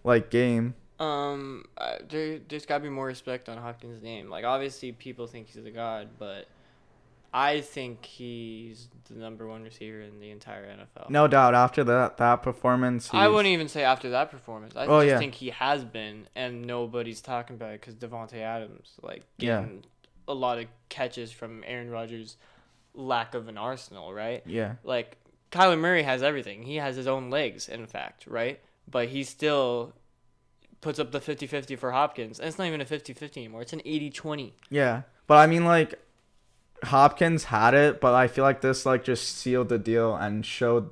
B: like game.
A: There's gotta be more respect on Hopkins' name. Like obviously people think he's a god, but I think he's the number 1 receiver in the entire NFL.
B: No doubt. After that performance,
A: I wouldn't even say after that performance. I think he has been, and nobody's talking about it because Devontae Adams getting a lot of catches from Aaron Rodgers' lack of an arsenal, right?
B: Yeah.
A: Like Kyler Murray has everything. He has his own legs, in fact, right? But he still puts up the 50-50 for Hopkins, and it's not even a 50-50 anymore. It's an 80-20.
B: Yeah, but I mean like. Hopkins had it, but I feel like this like just sealed the deal and showed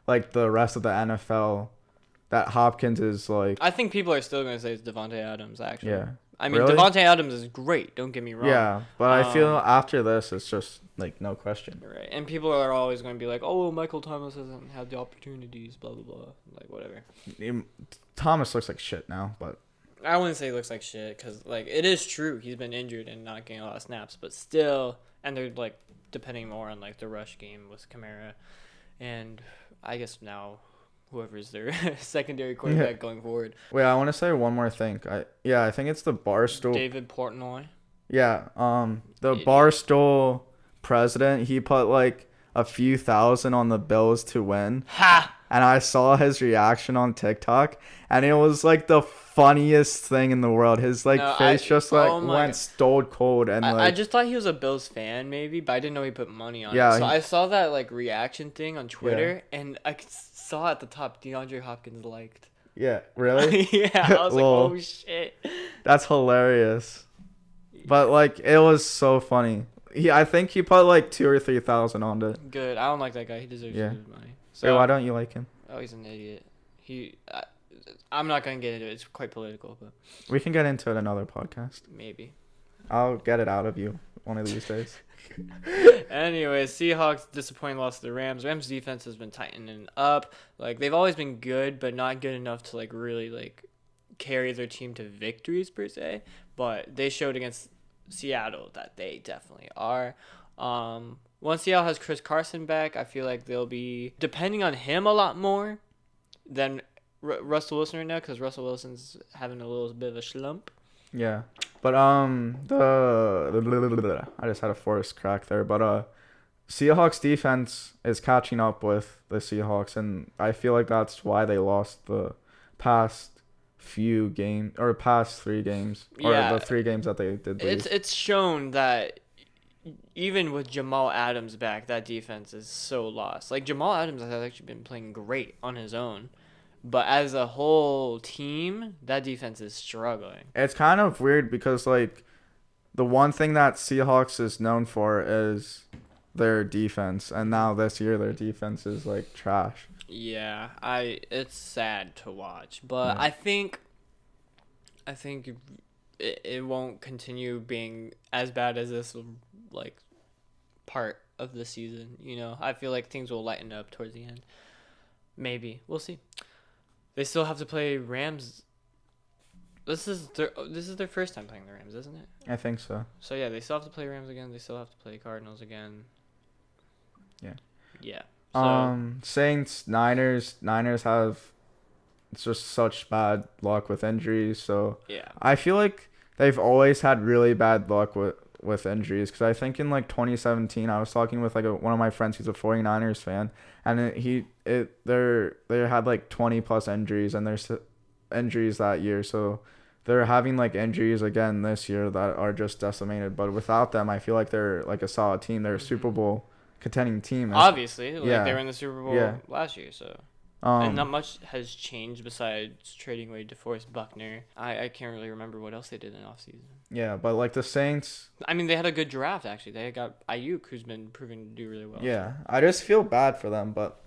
B: like the rest of the NFL that Hopkins is like.
A: I think people are still gonna say it's Devontae Adams actually.
B: Yeah.
A: I mean,
B: really?
A: Devontae Adams is great. Don't get me wrong.
B: Yeah, but I feel after this, it's just like no question.
A: Right, and people are always going to be like, "Oh, Michael Thomas hasn't had the opportunities." Blah blah blah. Like whatever.
B: Thomas looks like shit now, but.
A: I wouldn't say he looks like shit because like it is true he's been injured and not getting a lot of snaps, but still, and they're like depending more on like the rush game with Kamara, and I guess now whoever's their secondary quarterback going forward.
B: Wait, I want to say one more thing. I think it's the Barstool.
A: David Portnoy.
B: Yeah, the
A: Idiot.
B: Barstool president, he put like a few thousand on the Bills to win.
A: Ha!
B: And I saw his reaction on TikTok, and it was like the funniest thing in the world. His like
A: No,
B: face just like
A: oh my
B: went
A: God.
B: stone cold, and
A: I
B: like
A: just thought he was a Bills fan maybe, but I didn't know he put money on
B: Yeah,
A: it. So
B: he-
A: I saw that like reaction thing on Twitter, and I saw at the top DeAndre Hopkins liked.
B: yeah, really,
A: Yeah, I was like,
B: Lol.
A: oh shit.
B: that's hilarious. But like it was so funny. I think he put like 2,000 or 3,000 on it.
A: Good. I don't like that guy. He deserves
B: Yeah.
A: his money.
B: So
A: So
B: why don't you like him?
A: oh, he's an idiot. I'm not gonna get into it. It's quite political, but
B: We can get into it another podcast.
A: maybe.
B: I'll get it out of you one of these days.
A: Anyway, Seahawks disappointing loss to the Rams. Rams defense has been tightening up. Like they've always been good, but not good enough to like really like carry their team to victories per se. But they showed against Seattle that they definitely are. Once Seattle has Chris Carson back, I feel like they'll be depending on him a lot more than Russell Wilson right now because Russell Wilson's having a little bit of a slump.
B: Yeah, but I just had a forced crack there, but Seahawks defense is catching up with the Seahawks, and I feel like that's why they lost the past few games or past 3 games or
A: Yeah.
B: the 3 games that they did lose.
A: It's shown that even with Jamal Adams back, that defense is so lost. Like Jamal Adams has actually been playing great on his own, but as a whole team, that defense is struggling.
B: It's kind of weird because like the one thing that Seahawks is known for is their defense, and now this year their defense is like trash.
A: Yeah, it's sad to watch, but
B: Yeah.
A: I think it won't continue being as bad as this like part of the season. You know, I feel like things will lighten up towards the end. Maybe we'll see. They still have to play Rams. This is their first time playing the Rams, isn't it?
B: I think so.
A: So yeah, they still have to play Rams again. They still have to play Cardinals again.
B: Yeah.
A: Yeah. So,
B: Saints, Niners have just such bad luck with injuries, so
A: yeah.
B: I feel like they've always had really bad luck with injuries, because I think in like 2017 I was talking with like one of my friends who's a 49ers fan, and they had like 20 plus injuries, and there's injuries that year, so they're having like injuries again this year that are just decimated. But without them, I feel like they're like a solid team. They're a Super Bowl contending team.
A: Obviously, like
B: yeah.
A: they were in the Super Bowl
B: Yeah.
A: last year, so and
B: Um,
A: not much has changed besides trading away DeForest Buckner. I can't really remember what else they did in offseason.
B: yeah, but like the Saints,
A: I mean, they had a good draft actually. They got Ayuk, who's been proving to do really well.
B: yeah, I just feel bad for them, but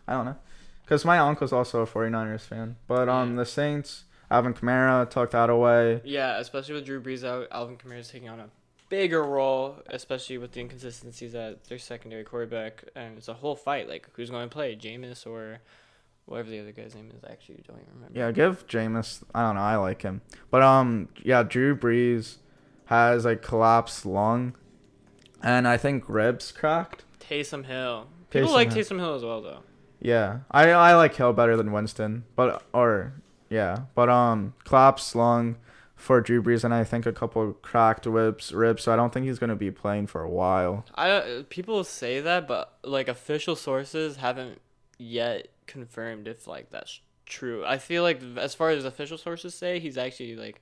B: I don't know, because my uncle's also a 49ers fan. But
A: Yeah.
B: the Saints, Alvin Kamara took that away.
A: Yeah, especially with Drew Brees out, Alvin Kamara is taking on a bigger role, especially with the inconsistencies at their secondary quarterback, and it's a whole fight. Like, who's going to play, Jameis or whatever the other guy's name is? I actually don't even remember.
B: Yeah, give Jameis. I don't know. I like him, but yeah, Drew Brees has a collapsed lung, and I think ribs cracked.
A: Taysom Hill. People
B: Taysom
A: like
B: Hill.
A: Taysom Hill as well, though.
B: Yeah, I like Hill better than Winston, but collapsed lung for Drew Brees, and I think a couple cracked ribs. So I don't think he's gonna be playing for a while.
A: People say that, but like official sources haven't yet confirmed if like that's true. I feel like as far as official sources say, he's actually like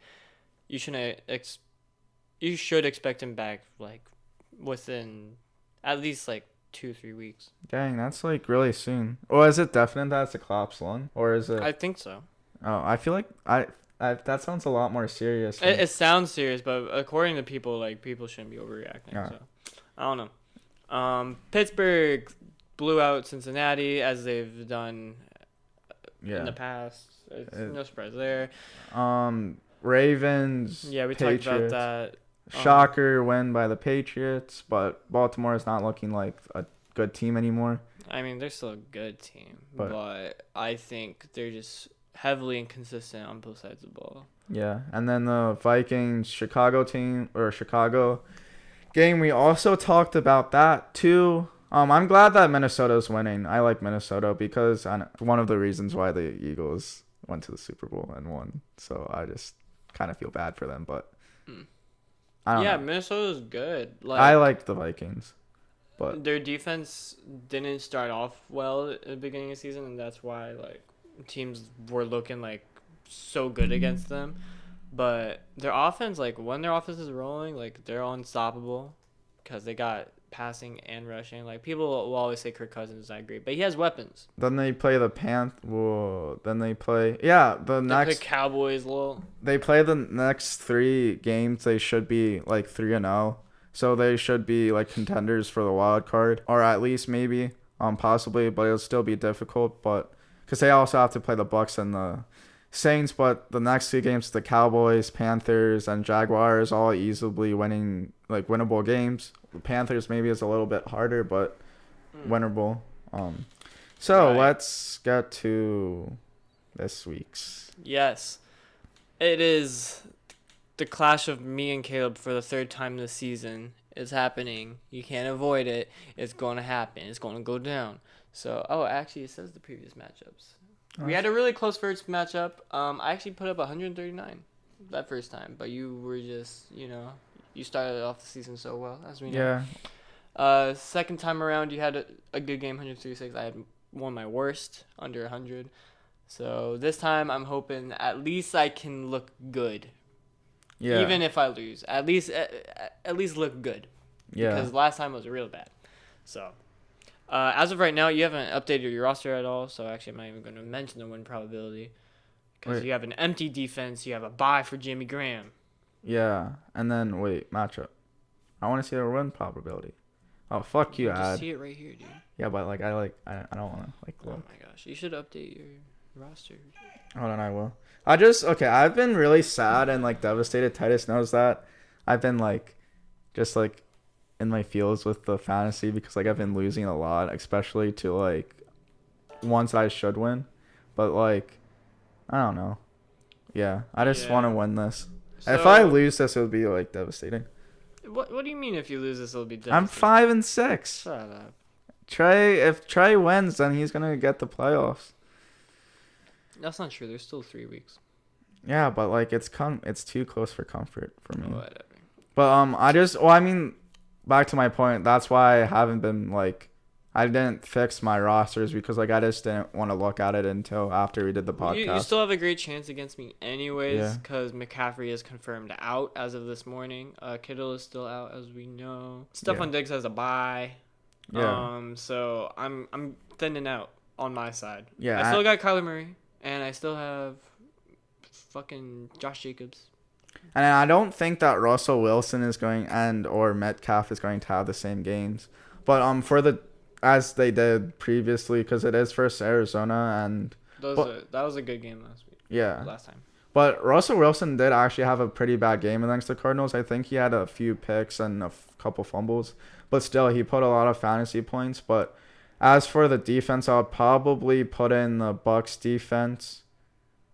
A: you should expect him back like within at least like 2-3 weeks.
B: Dang, that's like really soon. Or is it definite that it's a collapsed lung, or is it?
A: I think so.
B: Oh, I feel like I that sounds a lot more serious.
A: It sounds serious, but according to people, like people shouldn't be overreacting.
B: Yeah.
A: So I don't know. Pittsburgh blew out Cincinnati as they've done in the past. It's no surprise there.
B: Ravens.
A: Yeah, we
B: Patriots.
A: talked about that.
B: Shocker win by the Patriots, but Baltimore is not looking like a good team anymore.
A: I mean, they're still a good team,
B: But-
A: but I think they're just heavily inconsistent on both sides of the ball.
B: Yeah, and then the Vikings Chicago game, we also talked about that too. I'm glad that Minnesota's winning. I like Minnesota because one of the reasons why the Eagles went to the Super Bowl and won. So I just kind of feel bad for them, but I don't know.
A: Minnesota's good.
B: I like the Vikings, but
A: their defense didn't start off well at the beginning of the season, and that's why like teams were looking like so good against them. But their offense, like when their offense is rolling, like they're unstoppable because they got passing and rushing. Like people will always say Kirk Cousins is not great, but he has weapons.
B: then they play the
A: They play Cowboys.
B: They play the next 3 games. They should be like 3-0, so they should be like contenders for the wild card, or at least maybe possibly, but it'll still be difficult. But because they also have to play the Bucks and the Saints, but the next 2 games, the Cowboys, Panthers, and Jaguars, all easily winnable games. The Panthers maybe is a little bit harder, but winnable. So
A: Right.
B: let's get to this week's.
A: Yes, it is the clash of me and Caleb for the 3rd time this season. Is happening. You can't avoid it. It's going to happen. It's going to go down. So, actually, it says the previous matchups. We had a really close first matchup. I actually put up 139 that first time, but you were just, you started off the season so well, as we know.
B: Yeah.
A: Second time around, you had a good game, 136. I had one of my worst, under 100. So this time, I'm hoping at least I can look good.
B: Yeah.
A: Even if I lose, at least look good.
B: Yeah.
A: Because last time was real bad. So. As of right now, you haven't updated your roster at all, so actually I'm not even going to mention the win probability. Because you have an empty defense, you have a bye for Jimmy Graham.
B: Yeah, and then matchup. I want to see the win probability. Oh, fuck you,
A: can just
B: Ad.
A: see it right here, dude.
B: Yeah, but I don't want to look.
A: Oh my gosh, you should update your roster.
B: Hold on, I will. I've been really sad and devastated. Titus knows that. I've been just in my feels with the fantasy because I've been losing a lot, especially to ones that I should win, but I don't know. Yeah, I just want to win this.
A: So,
B: if I lose this, it would be devastating.
A: What do you mean if you lose this, it'll be devastating?
B: I'm 5-6.
A: Shut up.
B: If Trey wins, then he's gonna get the playoffs.
A: That's not true. There's still 3 weeks.
B: Yeah, but it's too close for comfort for me.
A: Whatever.
B: But back to my point. That's why I haven't been I didn't fix my rosters because I just didn't want to look at it until after we did the podcast.
A: You still have a great chance against me anyways,
B: Yeah.
A: because McCaffrey is confirmed out as of this morning. Kittle is still out, as we know. Stephon Diggs has a bye.
B: Yeah.
A: So I'm thinning out on my side.
B: Yeah.
A: I still got Kyler Murray, and I still have fucking Josh Jacobs.
B: And I don't think that Russell Wilson is going or Metcalf is going to have the same games, but as they did previously, because it is versus Arizona and
A: That was a good game last week.
B: Yeah.
A: Last time.
B: But Russell Wilson did actually have a pretty bad game against the Cardinals. I think he had a few picks and a couple fumbles, but still he put a lot of fantasy points. But as for the defense, I'll probably put in the Bucks defense.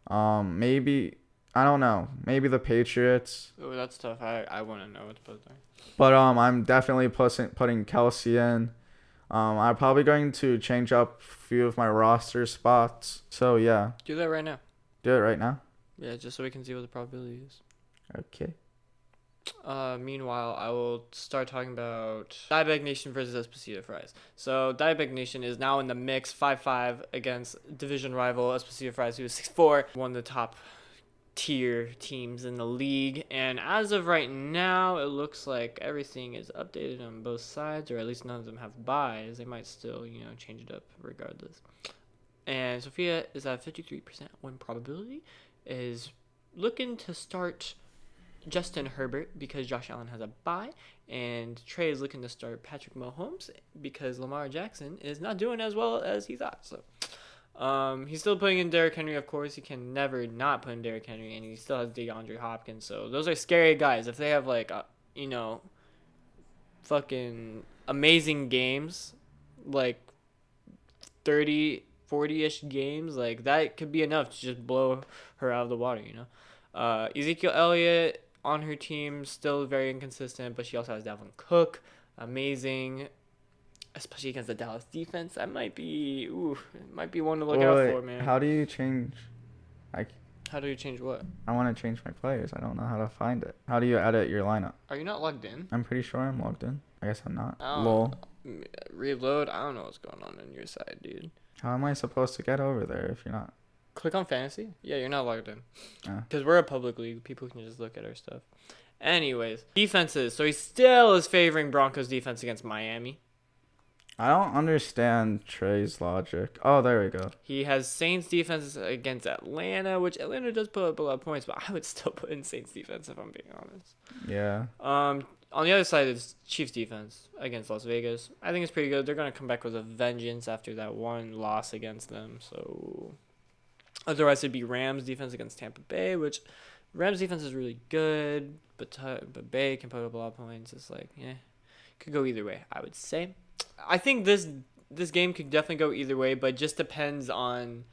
B: Maybe. I don't know. Maybe the Patriots.
A: Oh, that's tough. I want to know what to put there.
B: But I'm definitely putting Kelsey in. I'm probably going to change up a few of my roster spots. So yeah.
A: Do that right now.
B: Do it right now.
A: Yeah, just so we can see what the probability is.
B: Okay.
A: Meanwhile, I will start talking about Diabetic Nation versus Esposito Fries. So Diabetic Nation is now in the mix, 5-5 against division rival Esposito Fries, who is 6-4, one of the top tier teams in the league. And as of right now, it looks like everything is updated on both sides, or at least none of them have buys. They might still, change it up regardless. And Sophia is at 53% win probability, is looking to start Justin Herbert because Josh Allen has a bye, and Trey is looking to start Patrick Mahomes because Lamar Jackson is not doing as well as he thought. So he's still putting in Derrick Henry, of course. He can never not put in Derrick Henry, and he still has DeAndre Hopkins. So those are scary guys. If they have fucking amazing games, like 30 40-ish games, like that could be enough to just blow her out of the water, you know. Ezekiel Elliott on her team still very inconsistent, but she also has Dalvin Cook, amazing, especially against the Dallas defense. That might be one to look out for, man.
B: How do you change?
A: How do you change what?
B: I want to change my players. I don't know how to find it. How do you edit your lineup?
A: Are you not logged in?
B: I'm pretty sure I'm logged in. I guess I'm not.
A: Lol. Reload. I don't know what's going on your side, dude.
B: How am I supposed to get over there if you're not?
A: Click on fantasy. Yeah, you're not logged in.
B: Oh.
A: Because we're a public league. People can just look at our stuff. Anyways, defenses. So he still is favoring Broncos defense against Miami.
B: I don't understand Trey's logic. Oh, there we go.
A: He has Saints defense against Atlanta, which Atlanta does put up a lot of points, but I would still put in Saints defense if I'm being honest.
B: Yeah.
A: On the other side is Chiefs defense against Las Vegas. I think it's pretty good. They're gonna come back with a vengeance after that one loss against them. So otherwise it'd be Rams defense against Tampa Bay, which Rams defense is really good, but Bay can put up a lot of points. It's like, could go either way, I would say. I think this game could definitely go either way, but just depends on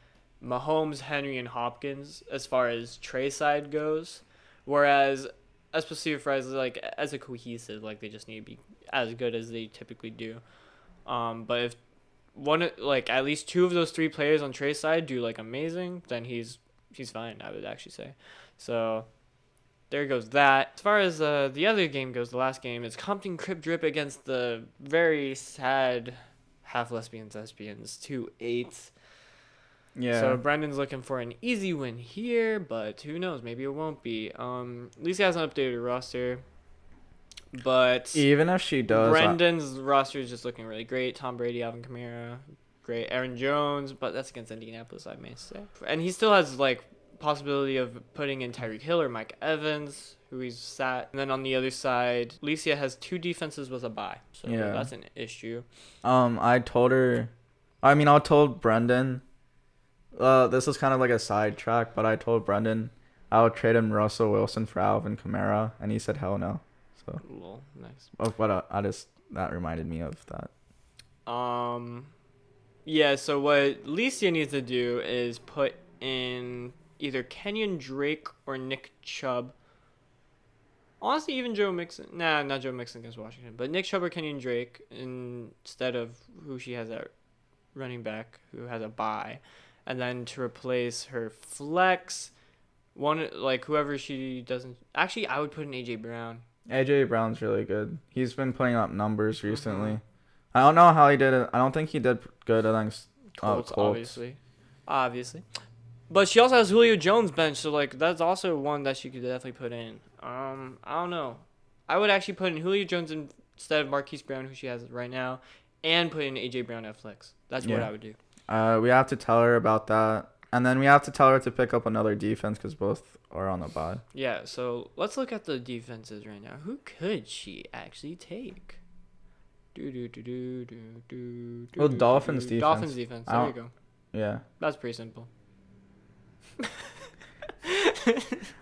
A: Mahomes, Henry, and Hopkins as far as Trey side goes. Whereas especially for as a cohesive, like they just need to be as good as they typically do. But if at least two of those three players on Trey's side do like amazing, then he's fine, I would actually say. So there goes that. As far as the other game goes, the last game, it's Compton Crip Drip against the very sad half lesbians 2-8.
B: Yeah.
A: So Brendan's looking for an easy win here, but who knows? Maybe it won't be. At least he hasn't updated her roster. But
B: even if she does,
A: Brendan's roster is just looking really great. Tom Brady, Alvin Kamara, great. Aaron Jones, but that's against Indianapolis, I may say. And he still has possibility of putting in Tyreek Hill or Mike Evans, who he's sat. And then on the other side, Alicia has two defenses with a bye, so that's an issue.
B: I told Brendan. This is kind of like a sidetrack, but I told Brendan I would trade him Russell Wilson for Alvin Kamara, and he said hell no. So.
A: Well, nice.
B: Oh, but that reminded me of that.
A: Yeah. So what Alicia needs to do is put in either Kenyon Drake or Nick Chubb. Honestly, even Joe Mixon. Nah, not Joe Mixon against Washington. But Nick Chubb or Kenyon Drake instead of who she has at running back, who has a bye. And then to replace her flex, whoever she doesn't. Actually, I would put in A.J. Brown.
B: A.J. Brown's really good. He's been putting up numbers recently. Mm-hmm. I don't know how he did it. I don't think he did good against Colts.
A: Obviously. But she also has Julio Jones bench, so that's also one that she could definitely put in. I don't know. I would actually put in Julio Jones instead of Marquise Brown, who she has right now, and put in A.J. Brown at flex. That's what I would do.
B: We have to tell her about that. And then we have to tell her to pick up another defense because both are on the bye.
A: Yeah, so let's look at the defenses right now. Who could she actually take?
B: Dolphins defense.
A: Dolphins defense. There you go.
B: Yeah.
A: That's pretty simple.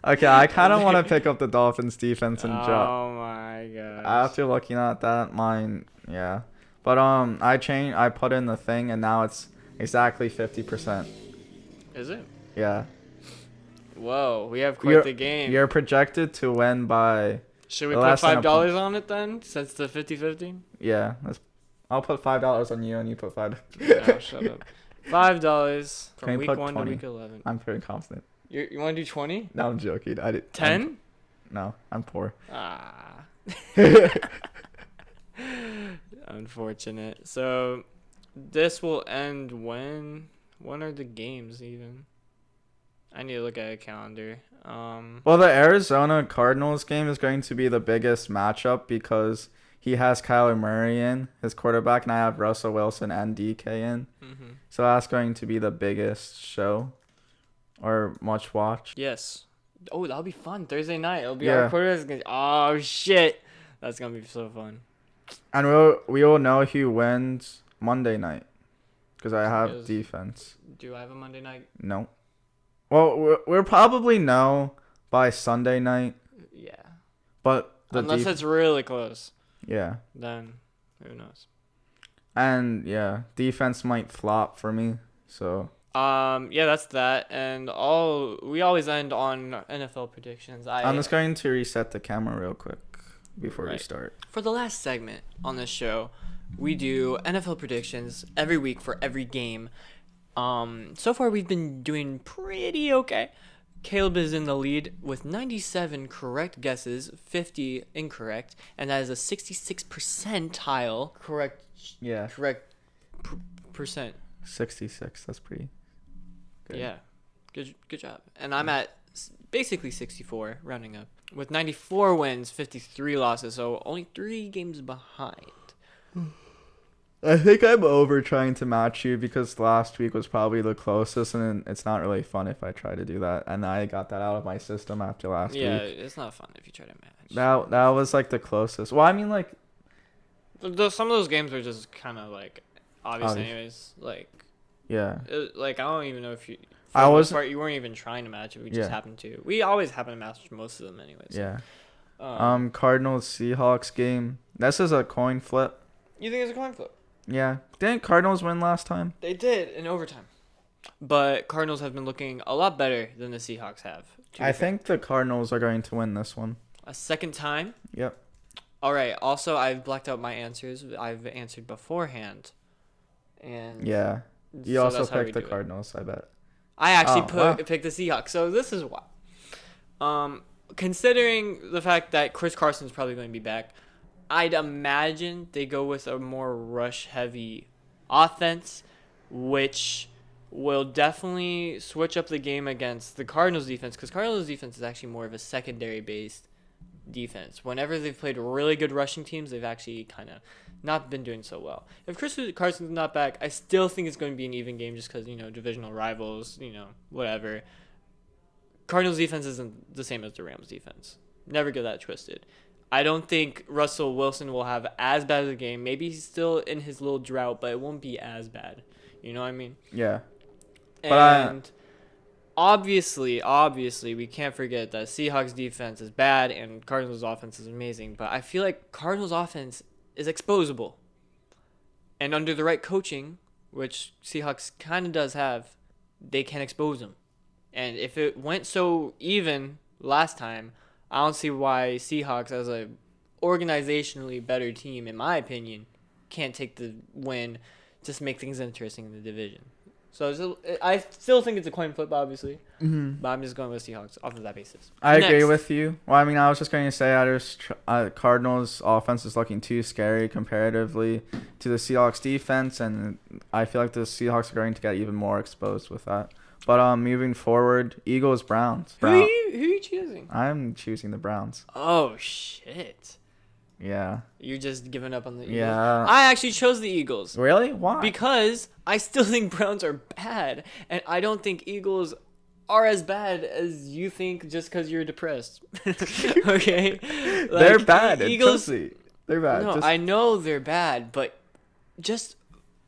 B: Okay, I kind of want to pick up the Dolphins defense and drop.
A: Oh my god.
B: After looking at that, yeah. But I put in the thing and now it's exactly 50%.
A: Is it?
B: Yeah.
A: Whoa, we have quite the game.
B: You're projected to win by.
A: Should we put $5 on it then, since the 50-50?
B: Yeah, I'll put $5 on you and you put $5.
A: No, shut up. $5 from week 1 to
B: 20?
A: week 11.
B: I'm pretty confident.
A: You want to do 20?
B: No, I'm joking.
A: 10?
B: No, I'm poor.
A: Unfortunate. So this will end when? When are the games even? I need to look at a calendar.
B: Well, the Arizona Cardinals game is going to be the biggest matchup because he has Kyler Murray in, his quarterback, and I have Russell Wilson and DK in. Mm-hmm. So that's going to be the biggest show or much watch.
A: Yes. Oh, that'll be fun. Thursday night. It'll be our quarterback. Oh, shit. That's going to be so fun.
B: And we will know who wins Monday night because I have defense.
A: Do I have a Monday night?
B: No. Well, we'll probably know by Sunday night.
A: Yeah.
B: But
A: unless it's really close.
B: Yeah.
A: Then who knows?
B: And yeah, defense might flop for me. So
A: Yeah, that's that. And we always end on NFL predictions.
B: I'm just going to reset the camera real quick before we
A: Right.
B: start.
A: For the last segment on this show, we do NFL predictions every week for every game. So far we've been doing pretty okay. Caleb is in the lead with 97 correct guesses, 50 incorrect, and that is a 66 percentile correct
B: Yeah.
A: percent.
B: 66. That's pretty good.
A: Yeah, good job. And I'm at basically 64, rounding up, with 94 wins, 53 losses, so only 3 games behind.
B: I think I'm over trying to match you because last week was probably the closest, and it's not really fun if I try to do that. And I got that out of my system after last
A: Yeah,
B: week.
A: it's not fun if you try to match.
B: That was like the closest. Well, I mean, like,
A: Some of those games are just kind of like obvious,
B: Obvious.
A: anyways. Like,
B: yeah.
A: like I don't even know if you.
B: I was-
A: Part, you weren't even trying to match it. We just
B: Yeah.
A: happened to. We always happen to match most of them, anyways.
B: Yeah.
A: Um,
B: Cardinals Seahawks game. This is a coin flip.
A: you think it's a coin flip?
B: Yeah. Didn't Cardinals win last time?
A: They did in overtime, but Cardinals have been looking a lot better than the Seahawks have. to be
B: I
A: fair.
B: think the Cardinals are going to win this one.
A: A second time.
B: Yep.
A: All right. Also, I've blacked out my answers. I've answered beforehand, and
B: Yeah. You
A: so
B: also
A: that's how we
B: picked the
A: do it.
B: Cardinals, I bet.
A: I actually
B: Wow.
A: picked the Seahawks. So this is why. Considering the fact that Chris Carson's probably going to be back, I'd imagine they go with a more rush-heavy offense, which will definitely switch up the game against the Cardinals defense, because Cardinals defense is actually more of a secondary-based defense. Whenever they've played really good rushing teams, they've actually kind of not been doing so well. If Chris Carson's not back, I still think it's going to be an even game just because, divisional rivals, whatever. Cardinals defense isn't the same as the Rams defense. Never get that twisted. I don't think Russell Wilson will have as bad of a game. Maybe he's still in his little drought, but it won't be as bad. You know what I mean?
B: Yeah. But
A: And obviously, we can't forget that Seahawks defense is bad and Cardinals offense is amazing. But I feel like Cardinals offense is exposable. And under the right coaching, which Seahawks kind of does have, they can expose them. And if it went so even last time, I don't see why Seahawks, as a organizationally better team, in my opinion, can't take the win, just make things interesting in the division. So I still think it's a coin flip, obviously, but I'm just going with Seahawks off of that basis.
B: I agree
A: Next.
B: with you. Well, I mean, I was just going to say Cardinals offense is looking too scary comparatively to the Seahawks defense, and I feel like the Seahawks are going to get even more exposed with that. But moving forward, Eagles, Browns.
A: Who are you choosing?
B: I'm choosing the Browns.
A: Oh, shit.
B: Yeah.
A: You're just giving up on the Eagles?
B: Yeah.
A: I actually chose the Eagles.
B: Really? Why?
A: Because I still think Browns are bad, and I don't think Eagles are as bad as you think just because you're depressed. Okay?
B: They're
A: Like,
B: bad.
A: Eagles.
B: Trust me. They're bad.
A: No, I know they're bad, but just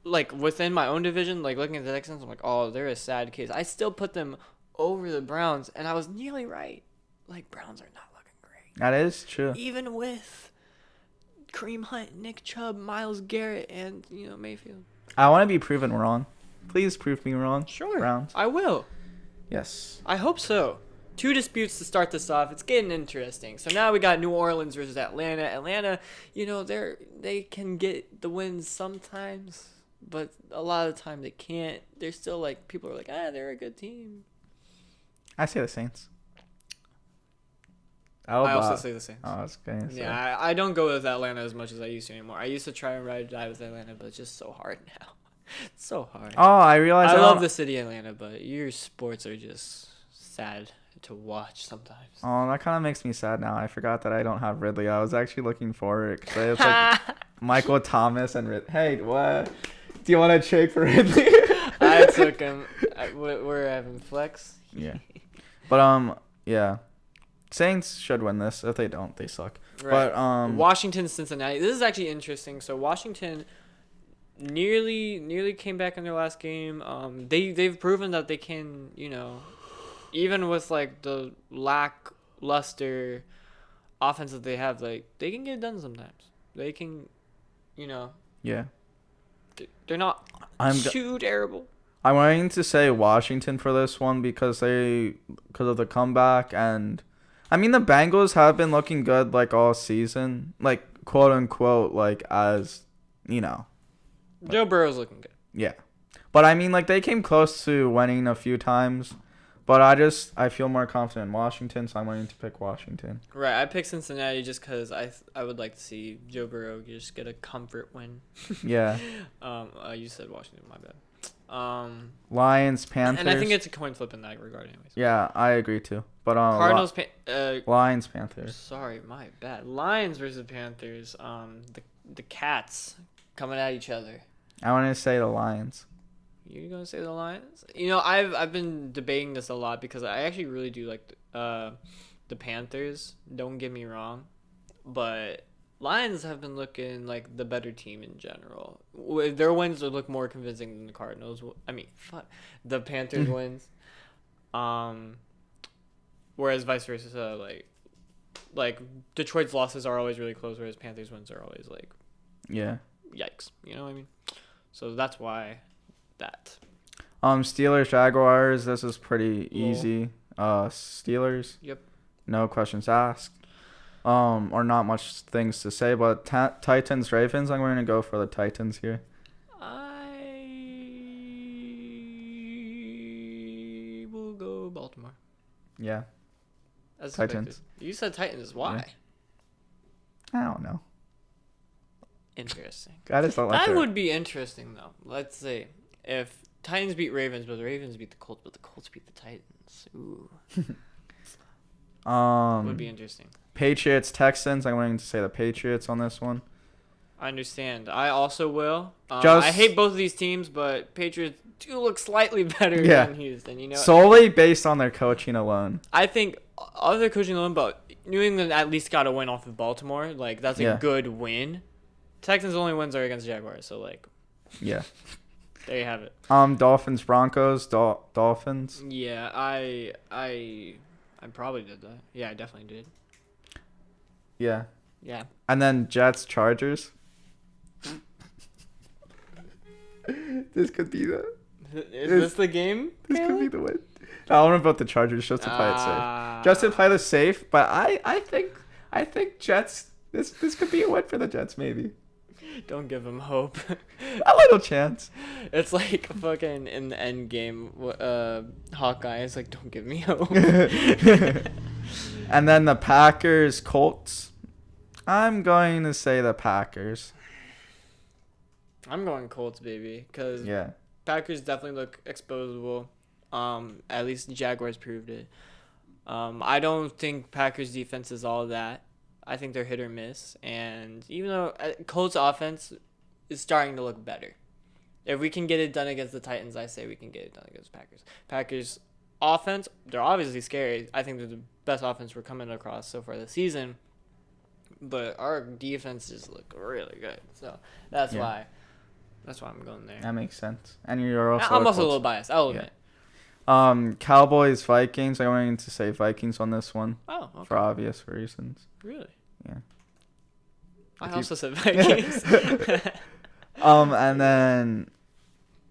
A: like within my own division, like looking at the Texans, I'm like, oh, they're a sad case. I still put them over the Browns, and I was nearly right. Like, Browns are not looking great.
B: That is true.
A: Even with Kareem Hunt, Nick Chubb, Myles Garrett, and, Mayfield.
B: I want to be proven wrong. Please prove me wrong.
A: Sure.
B: Browns.
A: I will.
B: Yes.
A: I hope so. 2 disputes to start this off. It's getting interesting. So now we got New Orleans versus Atlanta. Atlanta, they can get the wins sometimes, but a lot of the time they can't. They're still like, people are like, they're a good team.
B: I say the Saints.
A: I also say the Saints.
B: I was going to say.
A: Yeah, I don't go with Atlanta as much as I used to anymore. I used to try and ride or die with Atlanta, but it's just so hard now. It's so hard.
B: Oh, I realized.
A: I love
B: don't-
A: the city of Atlanta, but your sports are just sad to watch sometimes.
B: Oh, that kind of makes me sad now. I forgot that I don't have Ridley. I was actually looking forward because it's like Michael Thomas and Hey, what? Do you want to trade for Ridley?
A: I took him. We're having flex.
B: Yeah. But yeah. Saints should win this. If they don't, they suck.
A: Right.
B: But
A: Washington, Cincinnati. This is actually interesting. So Washington nearly came back in their last game. They've proven that they can, even with like the lackluster offense that they have, like they can get it done sometimes. They can,
B: yeah.
A: they're not too terrible.
B: I'm going to say Washington for this one because of the comeback, and I mean the Bengals have been looking good like all season, like quote unquote, like as you know.
A: Joe Burrow's looking good.
B: Yeah. But I mean like they came close to winning a few times. But I feel more confident in Washington, so I'm going to pick Washington.
A: Right, I picked Cincinnati just because I would like to see Joe Burrow just get a comfort win.
B: Yeah.
A: You said Washington, my bad.
B: Lions, Panthers.
A: And I think it's a coin flip in that regard, anyways.
B: Yeah, I agree too. But
A: Cardinals,
B: Lions, Panthers.
A: Sorry, my bad. Lions versus Panthers. The Cats coming at each other.
B: I want to say the Lions.
A: You're gonna say the Lions? You know, I've been debating this a lot because I actually really do like the Panthers. Don't get me wrong, but Lions have been looking like the better team in general. Their wins look more convincing than the Cardinals. I mean, the Panthers wins. Whereas vice versa, like Detroit's losses are always really close, whereas Panthers wins are always like,
B: yeah,
A: yikes. You know what I mean? So that's why. That.
B: Steelers, Jaguars. This is pretty easy. Steelers.
A: Yep.
B: No questions asked. Or not much things to say, but Titans, Ravens. I'm going to go for the Titans here.
A: I will go Baltimore.
B: Yeah.
A: As
B: Titans.
A: Expected. You said Titans. Why?
B: Yeah. I don't know.
A: Interesting.
B: I just don't like
A: that would be interesting though. Let's see. If Titans beat Ravens, but the Ravens beat the Colts, but the Colts beat the Titans. Ooh. Would be interesting.
B: Patriots, Texans. I'm going to say the Patriots on this one.
A: I understand. I also will. I hate both of these teams, but Patriots do look slightly better than Houston. You know,
B: solely based on their coaching alone.
A: I think other coaching alone, but New England at least got a win off of Baltimore. Like that's a good win. Texans' only wins are against Jaguars, so like.
B: Yeah.
A: There you have it.
B: Dolphins, Broncos, Dolphins.
A: Yeah, I probably did that. Yeah, I definitely did.
B: Yeah.
A: Yeah.
B: And then Jets, Chargers. This could be the.
A: Is this the game?
B: This could be the win. I want to vote the Chargers just to play it safe. Just to play the safe, but I think Jets. This could be a win for the Jets, maybe.
A: Don't give him hope.
B: A little chance.
A: It's like fucking in the end game. Hawkeye is like, don't give me hope.
B: And then the Packers, Colts. I'm going to say the Packers.
A: I'm going Colts, baby, because
B: yeah,
A: Packers definitely look exposable. At least Jaguars proved it. I don't think Packers defense is all that. I think they're hit or miss, and even though Colts offense is starting to look better, if we can get it done against the Titans, I say we can get it done against the Packers. Packers offense, they're obviously scary. I think they're the best offense we're coming across so far this season, but our defenses look really good. So that's why I'm going there.
B: That makes sense. And you're also.
A: I'm also a little biased. I'll admit.
B: Cowboys, Vikings. I'm going to say Vikings on this one.
A: Oh, okay.
B: For obvious reasons.
A: Really?
B: Yeah.
A: I also said Vikings.
B: And then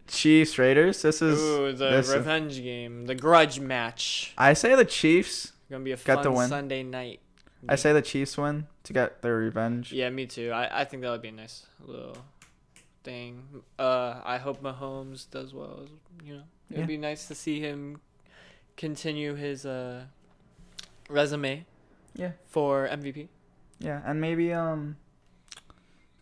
B: Chiefs, Raiders. This is
A: the revenge game, the grudge match.
B: I say the Chiefs.
A: Gonna be a fun Sunday night.
B: I say the Chiefs win to get their revenge.
A: Yeah, me too. I think that would be a nice little thing. I hope Mahomes does well. You know, it'd be nice to see him continue his resume.
B: Yeah.
A: For MVP.
B: Yeah, and maybe forgot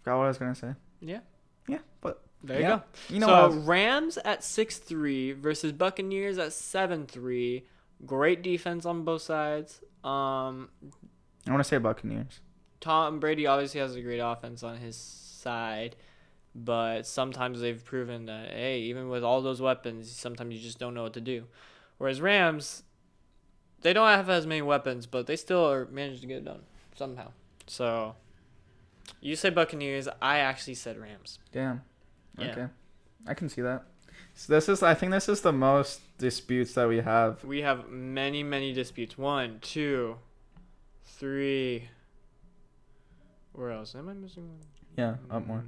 B: what I was gonna say.
A: Yeah.
B: Yeah, but
A: there you go.
B: You know,
A: so Rams at 6-3 versus Buccaneers at 7-3. Great defense on both sides.
B: I want to say Buccaneers.
A: Tom Brady obviously has a great offense on his side, but sometimes they've proven that, hey, even with all those weapons, sometimes you just don't know what to do. Whereas Rams, they don't have as many weapons, but they still are managed to get it done somehow. So, you said Buccaneers. I actually said Rams.
B: Damn.
A: Yeah.
B: Okay. I can see that. So I think this is the most disputes that we have.
A: We have many, many disputes. 1, 2, 3. Where else? Am I missing one?
B: Yeah, up more.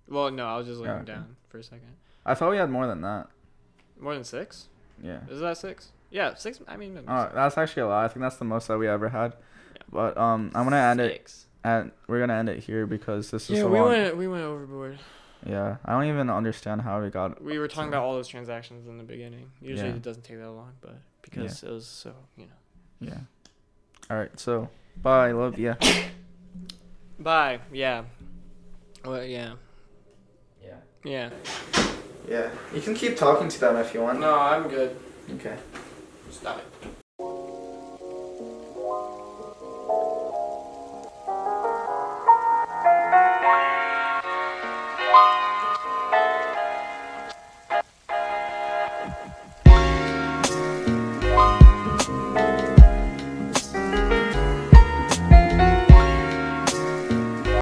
A: Well, no, I was just looking down for a second.
B: I thought we had more than that.
A: More than 6?
B: Yeah.
A: Is that 6? Yeah, 6. I mean,
B: That's actually a lot. I think that's the most that we ever had.
A: Yeah.
B: But I'm gonna end it.
A: 6.
B: We're gonna end it here because this is
A: Yeah,
B: so
A: we
B: long.
A: went overboard.
B: Yeah, I don't even understand how we got.
A: We were talking about all those transactions in the beginning. Usually
B: Yeah.
A: it doesn't take that long, but because it was so,
B: Yeah. All right. So, bye. Love ya.
A: Bye. Yeah. Well, yeah.
B: Yeah.
A: Yeah.
B: Yeah. You can keep talking to them if you want.
A: No, I'm good.
B: Okay.
A: Stop it.